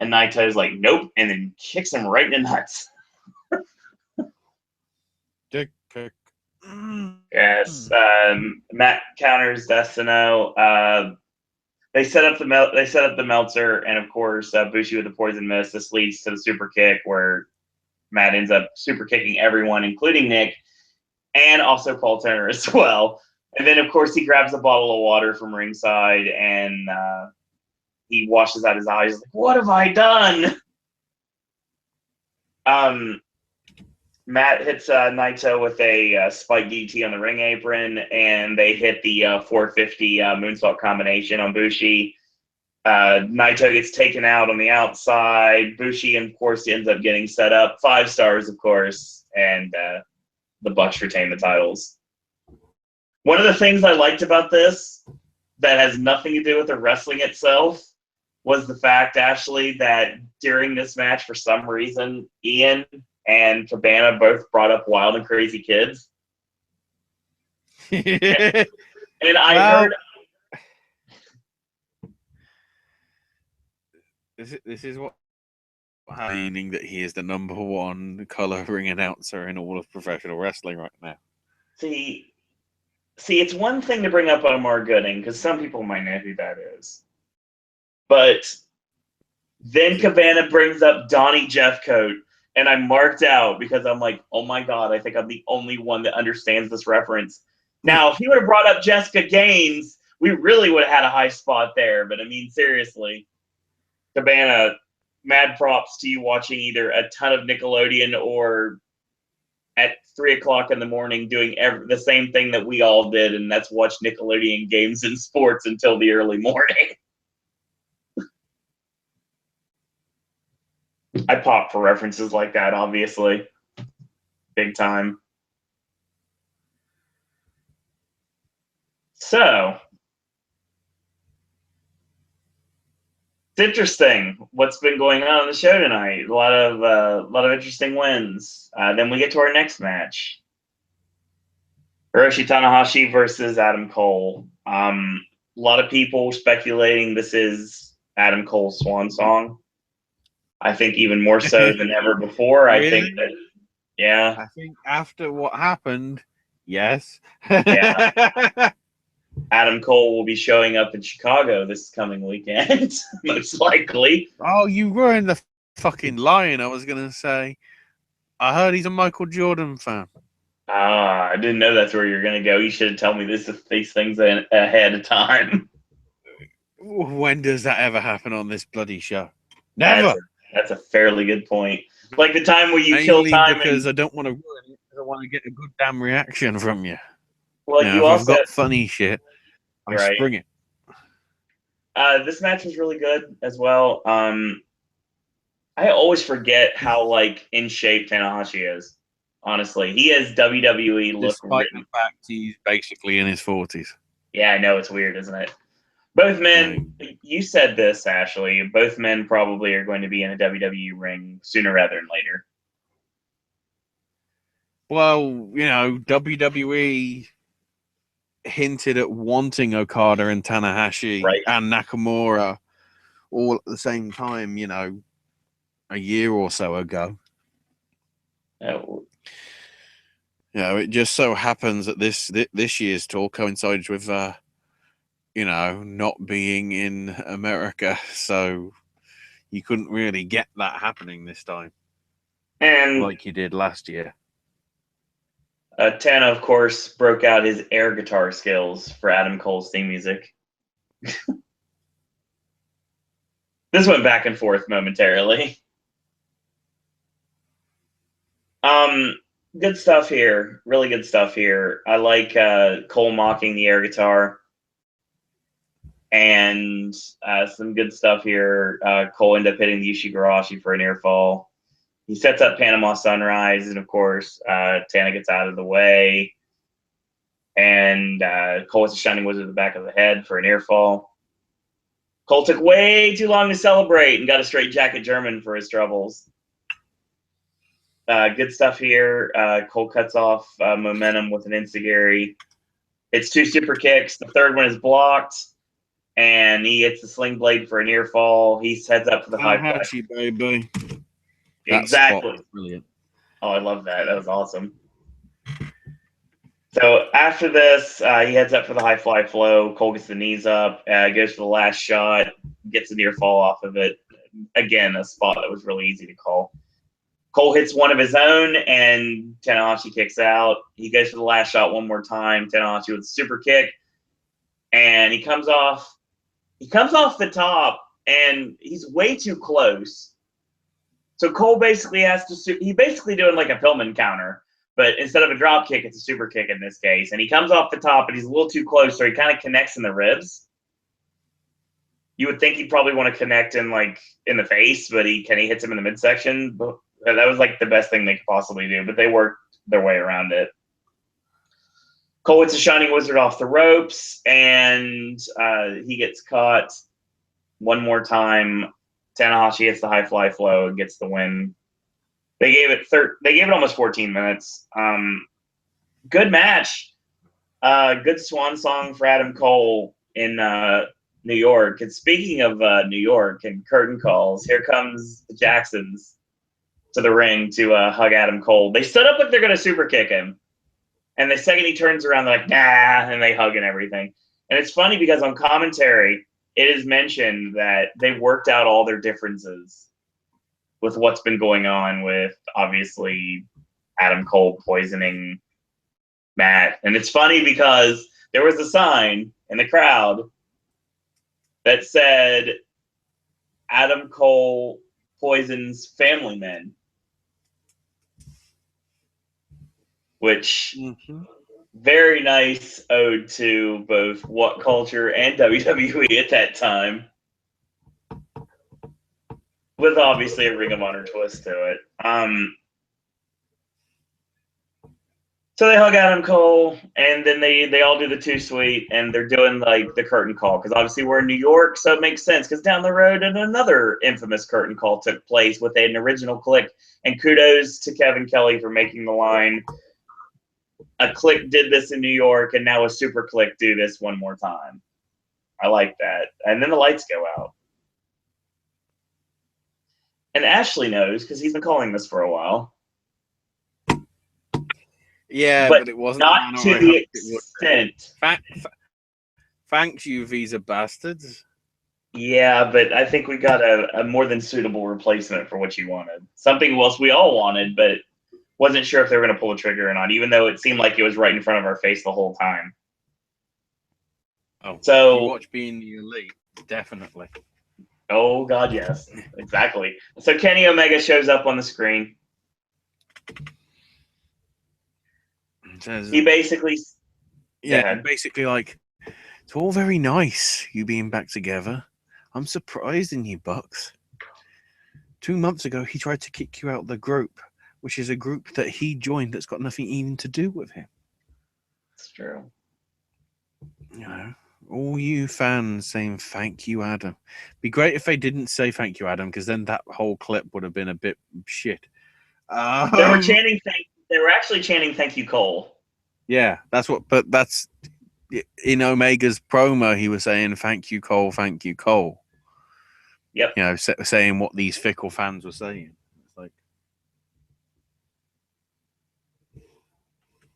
and Naito's like, nope, and then kicks him right in the nuts. Dick pic. Yes. Matt counters Destino. They set up the Meltzer, and of course Bushi with the poison mist. This leads to the super kick, where Matt ends up super kicking everyone, including Nick, and also Paul Turner as well. And then of course he grabs a bottle of water from ringside, and he washes out his eyes. Like, what have I done? Matt hits Naito with a spike DT on the ring apron, and they hit the 450 moonsault combination on Bushi. Naito gets taken out on the outside. Bushi, of course, ends up getting set up. 5 stars, of course, and the Bucks retain the titles. One of the things I liked about this that has nothing to do with the wrestling itself was the fact, Ashley, that during this match, for some reason, Ian and Cabana both brought up Wild and Crazy Kids. And I heard... This is what meaning that he is the number one color ring announcer in all of professional wrestling right now. See, it's one thing to bring up Omar Gooding, because some people might know who that is. But then Cabana brings up Donnie Jeffcoat, and I marked out because I'm like, oh my God, I think I'm the only one that understands this reference. Now, if he would have brought up Jessica Gaines, we really would have had a high spot there. But I mean, seriously, Cabana, mad props to you watching either a ton of Nickelodeon or at 3 o'clock in the morning doing the same thing that we all did, and that's watch Nickelodeon games and sports until the early morning. I pop for references like that, obviously. Big time. So, it's interesting what's been going on the show tonight. A lot of interesting wins. Then we get to our next match. Hiroshi Tanahashi versus Adam Cole. A lot of people speculating this is Adam Cole's swan song. I think even more so than ever before. Really? I think that, yeah. I think after what happened, yes. Yeah. Adam Cole will be showing up in Chicago this coming weekend, most likely. Oh, you were in the fucking line, I was going to say. I heard he's a Michael Jordan fan. I didn't know that's where you're going to go. You should have told me these things ahead of time. When does that ever happen on this bloody show? Never. That's a fairly good point. Like the time where you kill time. Because I don't want to ruin it. I want to get a good damn reaction from you. Well, now, you if also I've got funny shit, I spring it. This match was really good as well. I always forget how in shape Tanahashi is. Honestly, he has WWE look. Despite the fact he's basically in his 40s. Yeah, I know, it's weird, isn't it? Both men, you said this, Ashley. Both men probably are going to be in a WWE ring sooner rather than later. Well, WWE hinted at wanting Okada and Tanahashi and Nakamura all at the same time, a year or so ago. Oh. It just so happens that this year's tour coincides with not being in America, so you couldn't really get that happening this time, and like you did last year. Tana, of course, broke out his air guitar skills for Adam Cole's theme music. This went back and forth momentarily. Good stuff here. Really good stuff here. I like Cole mocking the air guitar. And some good stuff here. Cole ended up hitting the Ushigarashi for a near fall. He sets up Panama Sunrise, and of course, Tana gets out of the way. And Cole hits a Shining Wizard to the back of the head for a near fall. Cole took way too long to celebrate and got a straight jacket German for his troubles. Good stuff here. Cole cuts off momentum with an enziguri. It's 2 super kicks. The third one is blocked. And he hits the sling blade for a near fall. He heads up for the high fly. Baby. Exactly. Brilliant. Oh, I love that. That was awesome. So after this, he heads up for the high fly flow. Cole gets the knees up, goes for the last shot, gets a near fall off of it. Again, a spot that was really easy to call. Cole hits one of his own, and Tanahashi kicks out. He goes for the last shot one more time. Tanahashi with a super kick, and he comes off the top, and he's way too close. So Cole basically he's basically doing like a Pillman counter, but instead of a drop kick, it's a super kick in this case. And he comes off the top, and he's a little too close, so he kind of connects in the ribs. You would think he'd probably want to connect in the face, but he hits him in the midsection. But that was the best thing they could possibly do, but they worked their way around it. Cole hits a Shining Wizard off the ropes, and he gets caught one more time. Tanahashi hits the high fly flow and gets the win. They gave it almost 14 minutes. Good match. Good swan song for Adam Cole in New York. And speaking of New York and curtain calls, here comes the Jacksons to the ring to hug Adam Cole. They stood up like they're going to super kick him. And the second he turns around, they're like, nah, and they hug and everything. And it's funny because on commentary, it is mentioned that they worked out all their differences with what's been going on with, obviously, Adam Cole poisoning Matt. And it's funny because there was a sign in the crowd that said, Adam Cole poisons family men. Which very nice ode to both What Culture and WWE at that time, with obviously a Ring of Honor twist to it. So they hug Adam Cole, and then they all do the too sweet, and they're doing like the curtain call because obviously we're in New York, so it makes sense. Because down the road, and another infamous curtain call took place with an original Click, and kudos to Kevin Kelly for making the line. A Click did this in New York, and now a Super Click do this one more time. I like that. And then the lights go out. And Ashley knows because he's been calling this for a while. Yeah, but it wasn't not to the extent. Thanks, you Visa bastards. Yeah, but I think we got a more than suitable replacement for what you wanted. Something else we all wanted, but wasn't sure if they were going to pull the trigger or not, even though it seemed like it was right in front of our face the whole time. Oh, so you watch Being the Elite, definitely. Oh, God, yes. Exactly. So Kenny Omega shows up on the screen. He basically... basically like, it's all very nice, you being back together. I'm surprised in you, Bucks. 2 months ago, he tried to kick you out of the group, which is a group that he joined that's got nothing even to do with him. It's true. You know, all you fans saying thank you, Adam. Be great if they didn't say thank you, Adam, because then that whole clip would have been a bit shit. They were chanting they were actually chanting thank you, Cole. Yeah, but that's in Omega's promo, he was saying thank you, Cole, thank you, Cole. Yep. You know, saying what these fickle fans were saying. It's like,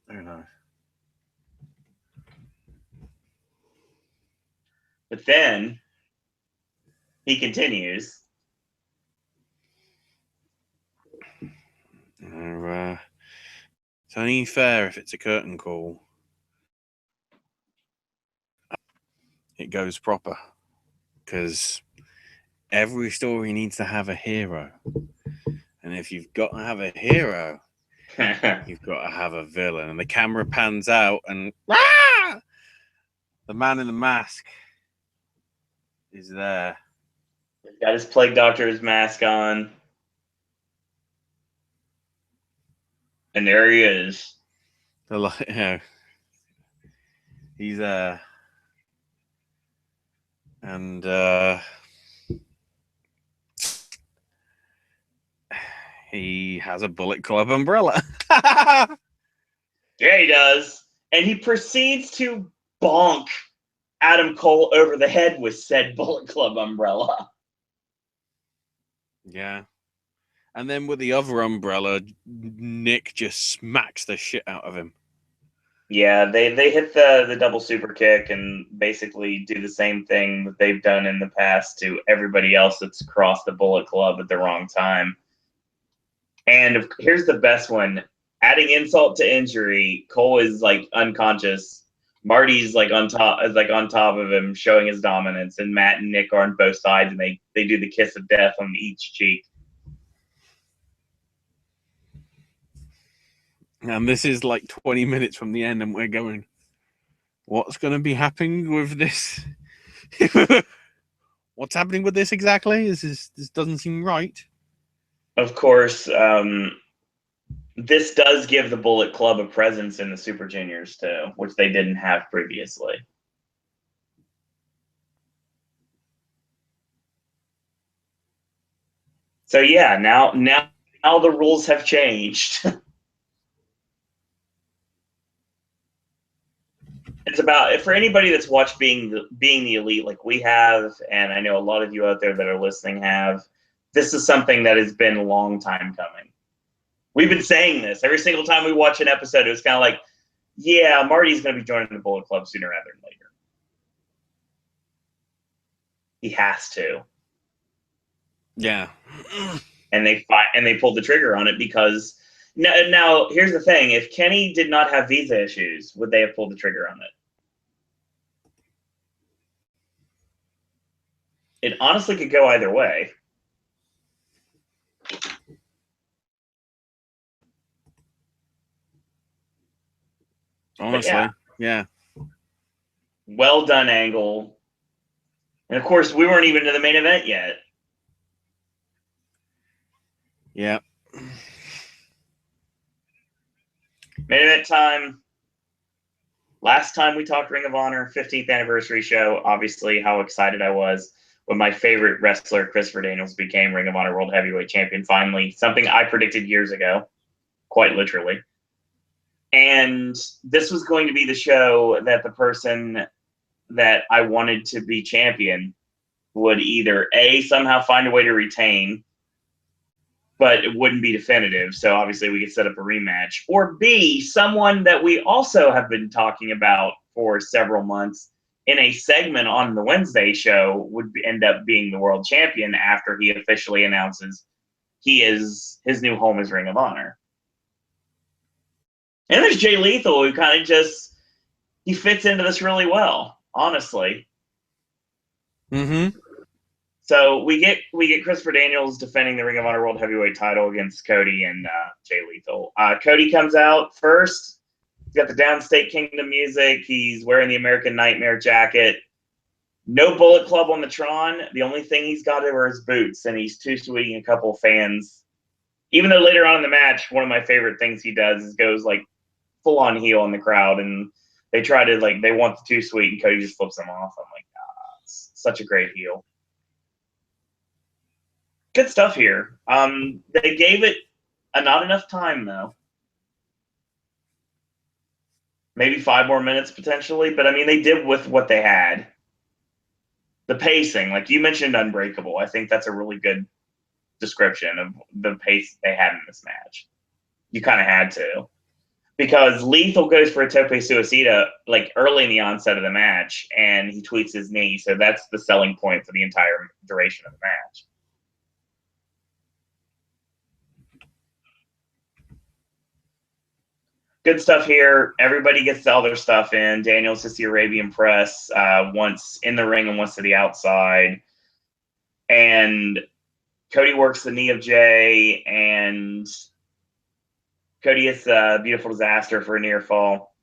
I don't know. But then he continues. It's only fair if it's a curtain call. It goes proper. Because every story needs to have a hero. And if you've got to have a hero, you've got to have a villain. And the camera pans out and the man in the mask is there. He's got his Plague Doctor's mask on. And there he is. He's there. And he has a Bullet Club umbrella. Yeah, he does. And he proceeds to bonk Adam Cole over the head with said Bullet Club umbrella. Yeah. And then with the other umbrella, Nick just smacks the shit out of him. Yeah, they hit the double super kick and basically do the same thing that they've done in the past to everybody else that's crossed the Bullet Club at the wrong time. And here's the best one. Adding insult to injury, Cole is like unconscious. Marty's like on top of him, showing his dominance, and Matt and Nick are on both sides, and they do the kiss of death on each cheek. And this is like 20 minutes from the end, and we're going, what's going to be happening with this? What's happening with this exactly? This doesn't seem right. Of course, this does give the Bullet Club a presence in the Super Juniors too, which they didn't have previously. So yeah, now the rules have changed. It's about, for anybody that's watched being the elite like we have, and I know a lot of you out there that are listening have. This is something that has been a long time coming. We've been saying this every single time we watch an episode. It was kind of like, yeah, Marty's going to be joining the Bullet Club sooner rather than later. He has to. Yeah. And they pulled the trigger on it because now here's the thing: if Kenny did not have visa issues, would they have pulled the trigger on it? It honestly could go either way. Honestly, yeah. Well done, Angle. And of course, we weren't even to the main event yet. Yeah. Main event time. Last time we talked Ring of Honor, 15th anniversary show. Obviously, how excited I was when my favorite wrestler, Christopher Daniels, became Ring of Honor World Heavyweight Champion finally. Something I predicted years ago, quite literally. And this was going to be the show that the person that I wanted to be champion would either A, somehow find a way to retain, but it wouldn't be definitive. So obviously we could set up a rematch. Or B, someone that we also have been talking about for several months in a segment on the Wednesday show would end up being the world champion after he officially announces his new home is Ring of Honor. And there's Jay Lethal, who kind of he fits into this really well, honestly. Mm-hmm. So we get Christopher Daniels defending the Ring of Honor World Heavyweight title against Cody and Jay Lethal. Cody comes out first. He's got the Downstate Kingdom music. He's wearing the American Nightmare jacket. No Bullet Club on the Tron. The only thing he's got are his boots, and he's too sweeting a couple fans. Even though later on in the match, one of my favorite things he does is goes like full on heel in the crowd, and they try to they want the too sweet, and Cody just flips them off. I'm like, it's such a great heel. Good stuff here. They gave it not enough time though. Maybe 5 more minutes potentially, but I mean they did with what they had. The pacing, like you mentioned, Unbreakable. I think that's a really good description of the pace they had in this match. You kind of had to. Because Lethal goes for a tope suicida like early in the onset of the match, and he tweaks his knee. So that's the selling point for the entire duration of the match. Good stuff here. Everybody gets all their stuff in. Daniels hits the Arabian Press once in the ring and once to the outside. And Cody works the knee of Jay, and Cody hits a beautiful disaster for a near fall.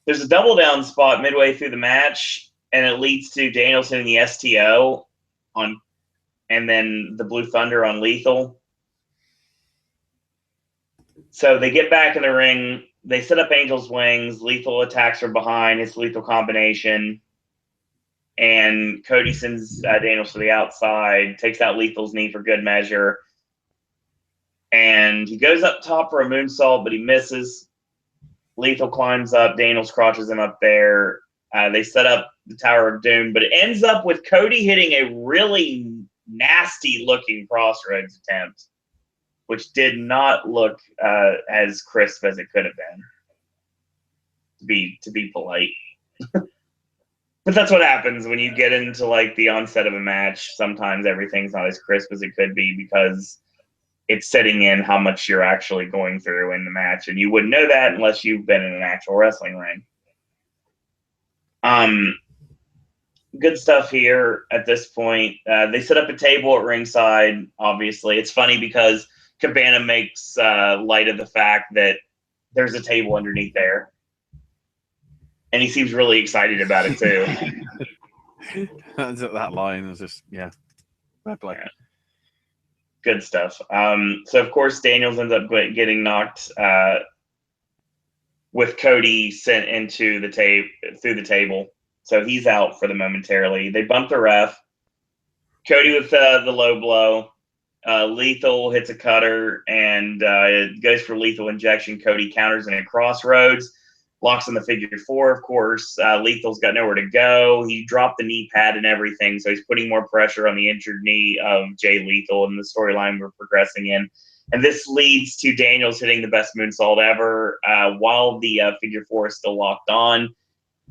There's a double down spot midway through the match, and it leads to Daniels hitting the STO and then the Blue Thunder on Lethal. So they get back in the ring. They set up Angel's Wings. Lethal attacks from behind. It's Lethal combination. And Cody sends Daniels to the outside, takes out Lethal's knee for good measure. And he goes up top for a moonsault, but he misses. Lethal climbs up. Daniels crotches him up there. They set up the Tower of Doom, but it ends up with Cody hitting a really nasty-looking crossroads attempt, which did not look as crisp as it could have been, to be polite. But that's what happens when you get into like the onset of a match. Sometimes everything's not as crisp as it could be because it's setting in how much you're actually going through in the match, and you wouldn't know that unless you've been in an actual wrestling ring. Good stuff here at this point. They set up a table at ringside, obviously. It's funny because Cabana makes light of the fact that there's a table underneath there. And he seems really excited about it, too. That line is just, yeah. Yeah. Good stuff. So, of course, Daniels ends up getting knocked with Cody sent into through the table. So he's out for the momentarily. They bump the ref. Cody with the low blow. Lethal hits a cutter and it goes for lethal injection. Cody counters in a crossroads, locks on the figure four, of course. Lethal's got nowhere to go. He dropped the knee pad and everything, so he's putting more pressure on the injured knee of Jay Lethal in the storyline we're progressing in. And this leads to Daniels hitting the best moonsault ever while the figure four is still locked on,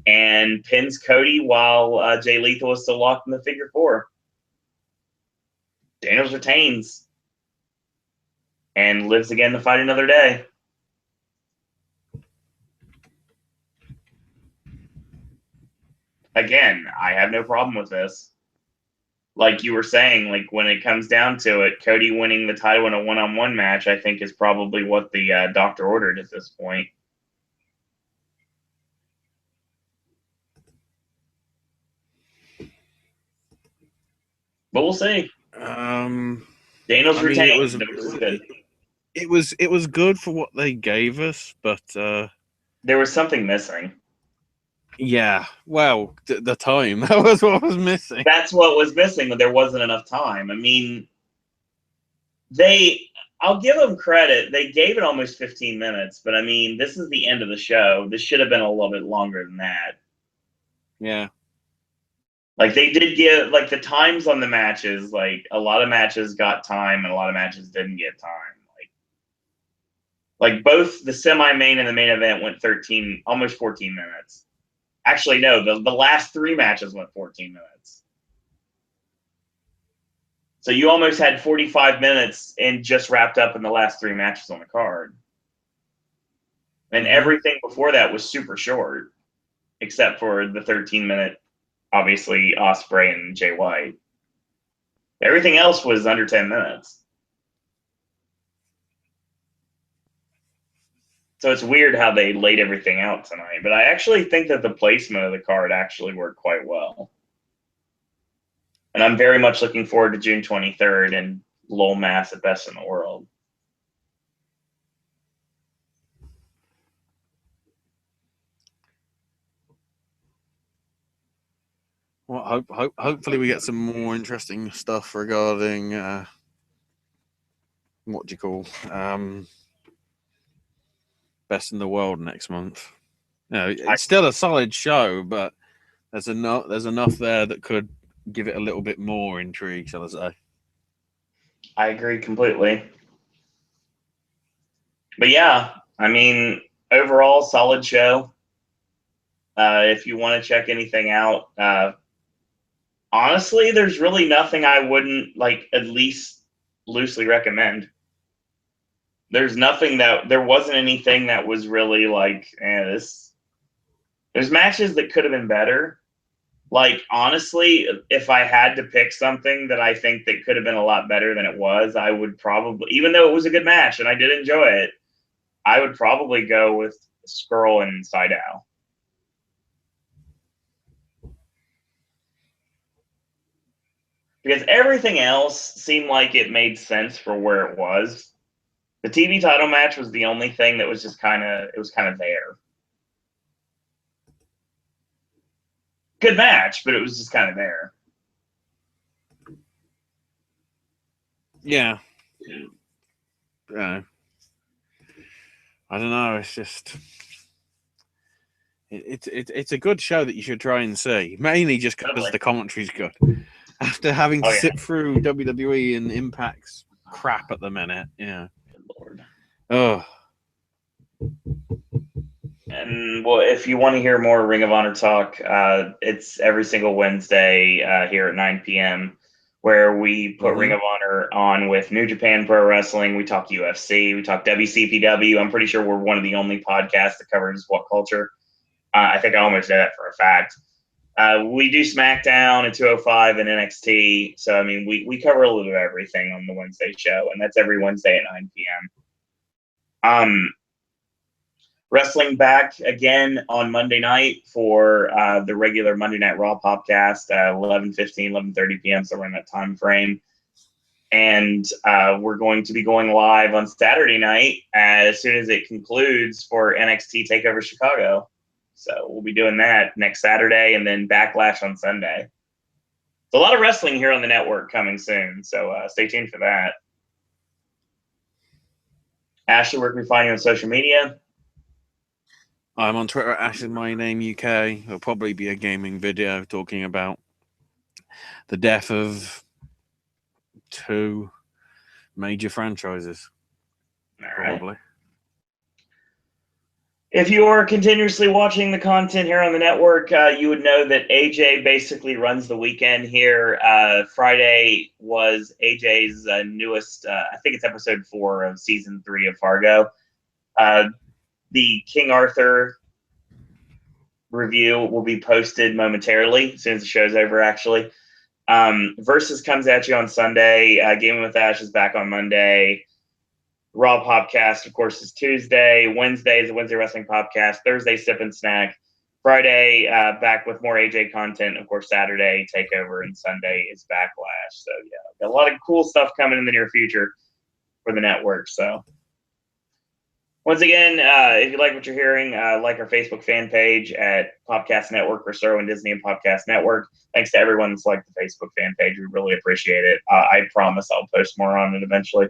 and pins Cody while Jay Lethal is still locked in the figure four. Daniels retains and lives again to fight another day. Again, I have no problem with this. Like you were saying, like when it comes down to it, Cody winning the title in a one-on-one match, I think is probably what the doctor ordered at this point. But we'll see. Daniels retained. It was good for what they gave us, but there was something missing. Yeah, well, the time. That was what was missing. That's what was missing, but there wasn't enough time. I mean, I'll give them credit. They gave it almost 15 minutes, but I mean, this is the end of the show. This should have been a little bit longer than that. Yeah. Like they did give, like the times on the matches, like a lot of matches got time and a lot of matches didn't get time. Like both the semi-main and the main event went 13, almost 14 minutes. Actually, no, the last three matches went 14 minutes. So you almost had 45 minutes and just wrapped up in the last three matches on the card. And everything before that was super short, except for the 13-minute, obviously, Ospreay and Jay White. Everything else was under 10 minutes. So it's weird how they laid everything out tonight. But I actually think that the placement of the card actually worked quite well. And I'm very much looking forward to June 23rd and Lowell Mass at Best in the World. Well, hopefully we get some more interesting stuff regarding what do you call Best in the World next month. You know, it's still a solid show, but there's enough there that could give it a little bit more intrigue, shall I say. I agree completely. But yeah, I mean, overall, solid show. If you want to check anything out, honestly, there's really nothing I wouldn't like at least loosely recommend. There wasn't anything that was really like, this. There's matches that could have been better. Like, honestly, if I had to pick something that I think that could have been a lot better than it was, I would probably, even though it was a good match and I did enjoy it, I would probably go with Skrull and Sydal. Because everything else seemed like it made sense for where it was. The TV title match was the only thing that was just kind of there. Good match, but it was just kind of there. Yeah. I don't know. It's just it's a good show that you should try and see. Mainly just because the commentary's good. After having to sit through WWE and Impact's crap at the minute, yeah. Good Lord. Oh. And well, if you want to hear more Ring of Honor talk, it's every single Wednesday here at 9 p.m. where we put Ring of Honor on with New Japan Pro Wrestling. We talk UFC, we talk WCPW. I'm pretty sure we're one of the only podcasts that covers what culture. I think I almost did that for a fact. We do SmackDown and 205 and NXT. So, I mean, we cover a little bit of everything on the Wednesday show, and that's every Wednesday at 9 p.m. Wrestling back again on Monday night for the regular Monday Night Raw Popcast, 11:15, 11:30 p.m., somewhere in that time frame. And we're going to be going live on Saturday night as soon as it concludes for NXT TakeOver Chicago. So we'll be doing that next Saturday and then Backlash on Sunday. a lot of wrestling here on the network coming soon, so stay tuned for that. Ashley, where can we find you on social media? I'm on Twitter at AshesMyNameUK. There'll probably be a gaming video talking about the death of 2 major franchises. All probably. Right. If you are continuously watching the content here on the network, you would know that AJ basically runs the weekend here. Friday was AJ's newest, I think it's episode 4 of season 3 of Fargo. The King Arthur review will be posted momentarily as soon as the show's over, actually. Versus comes at you on Sunday. Gaming with Ash is back on Monday. ROH Popcast, of course, is Tuesday. Wednesday is the Wednesday Wrestling Popcast. Thursday, Sip and Snack. Friday, back with more AJ content. Of course, Saturday, Takeover, and Sunday is Backlash. So, yeah, got a lot of cool stuff coming in the near future for the network. So, once again, if you like what you're hearing, like our Facebook fan page at Popcast Network for Soro and Disney and Popcast Network. Thanks to everyone that's liked the Facebook fan page. We really appreciate it. I promise I'll post more on it eventually.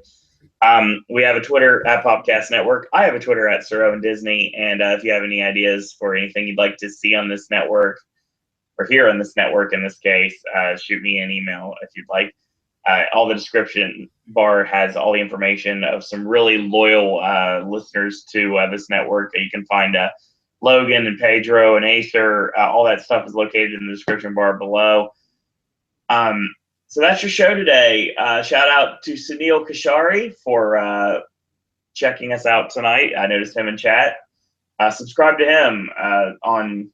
We have a Twitter at Popcast Network. I have a Twitter at Soro and Disney. And if you have any ideas for anything you'd like to see on this network, or here on this network in this case, shoot me an email if you'd like. All the description bar has all the information of some really loyal listeners to this network. You can find Logan and Pedro and Acer. All that stuff is located in the description bar below. So that's your show today. Shout out to Sunil Kashari for checking us out tonight. I noticed him in chat. Subscribe to him on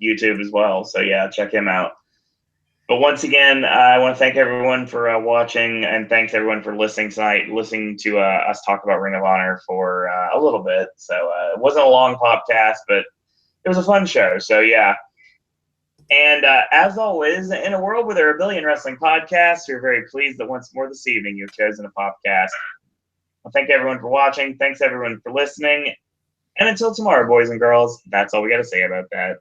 YouTube as well. So, yeah, check him out. But once again, I want to thank everyone for watching, and thanks everyone for listening tonight, listening to us talk about Ring of Honor for a little bit. So it wasn't a long podcast, but it was a fun show. So, yeah. And as always, in a world where there are a billion wrestling podcasts, we're very pleased that once more this evening you've chosen a Popcast. Well, thank everyone for watching. Thanks everyone for listening. And until tomorrow, boys and girls, that's all we got to say about that.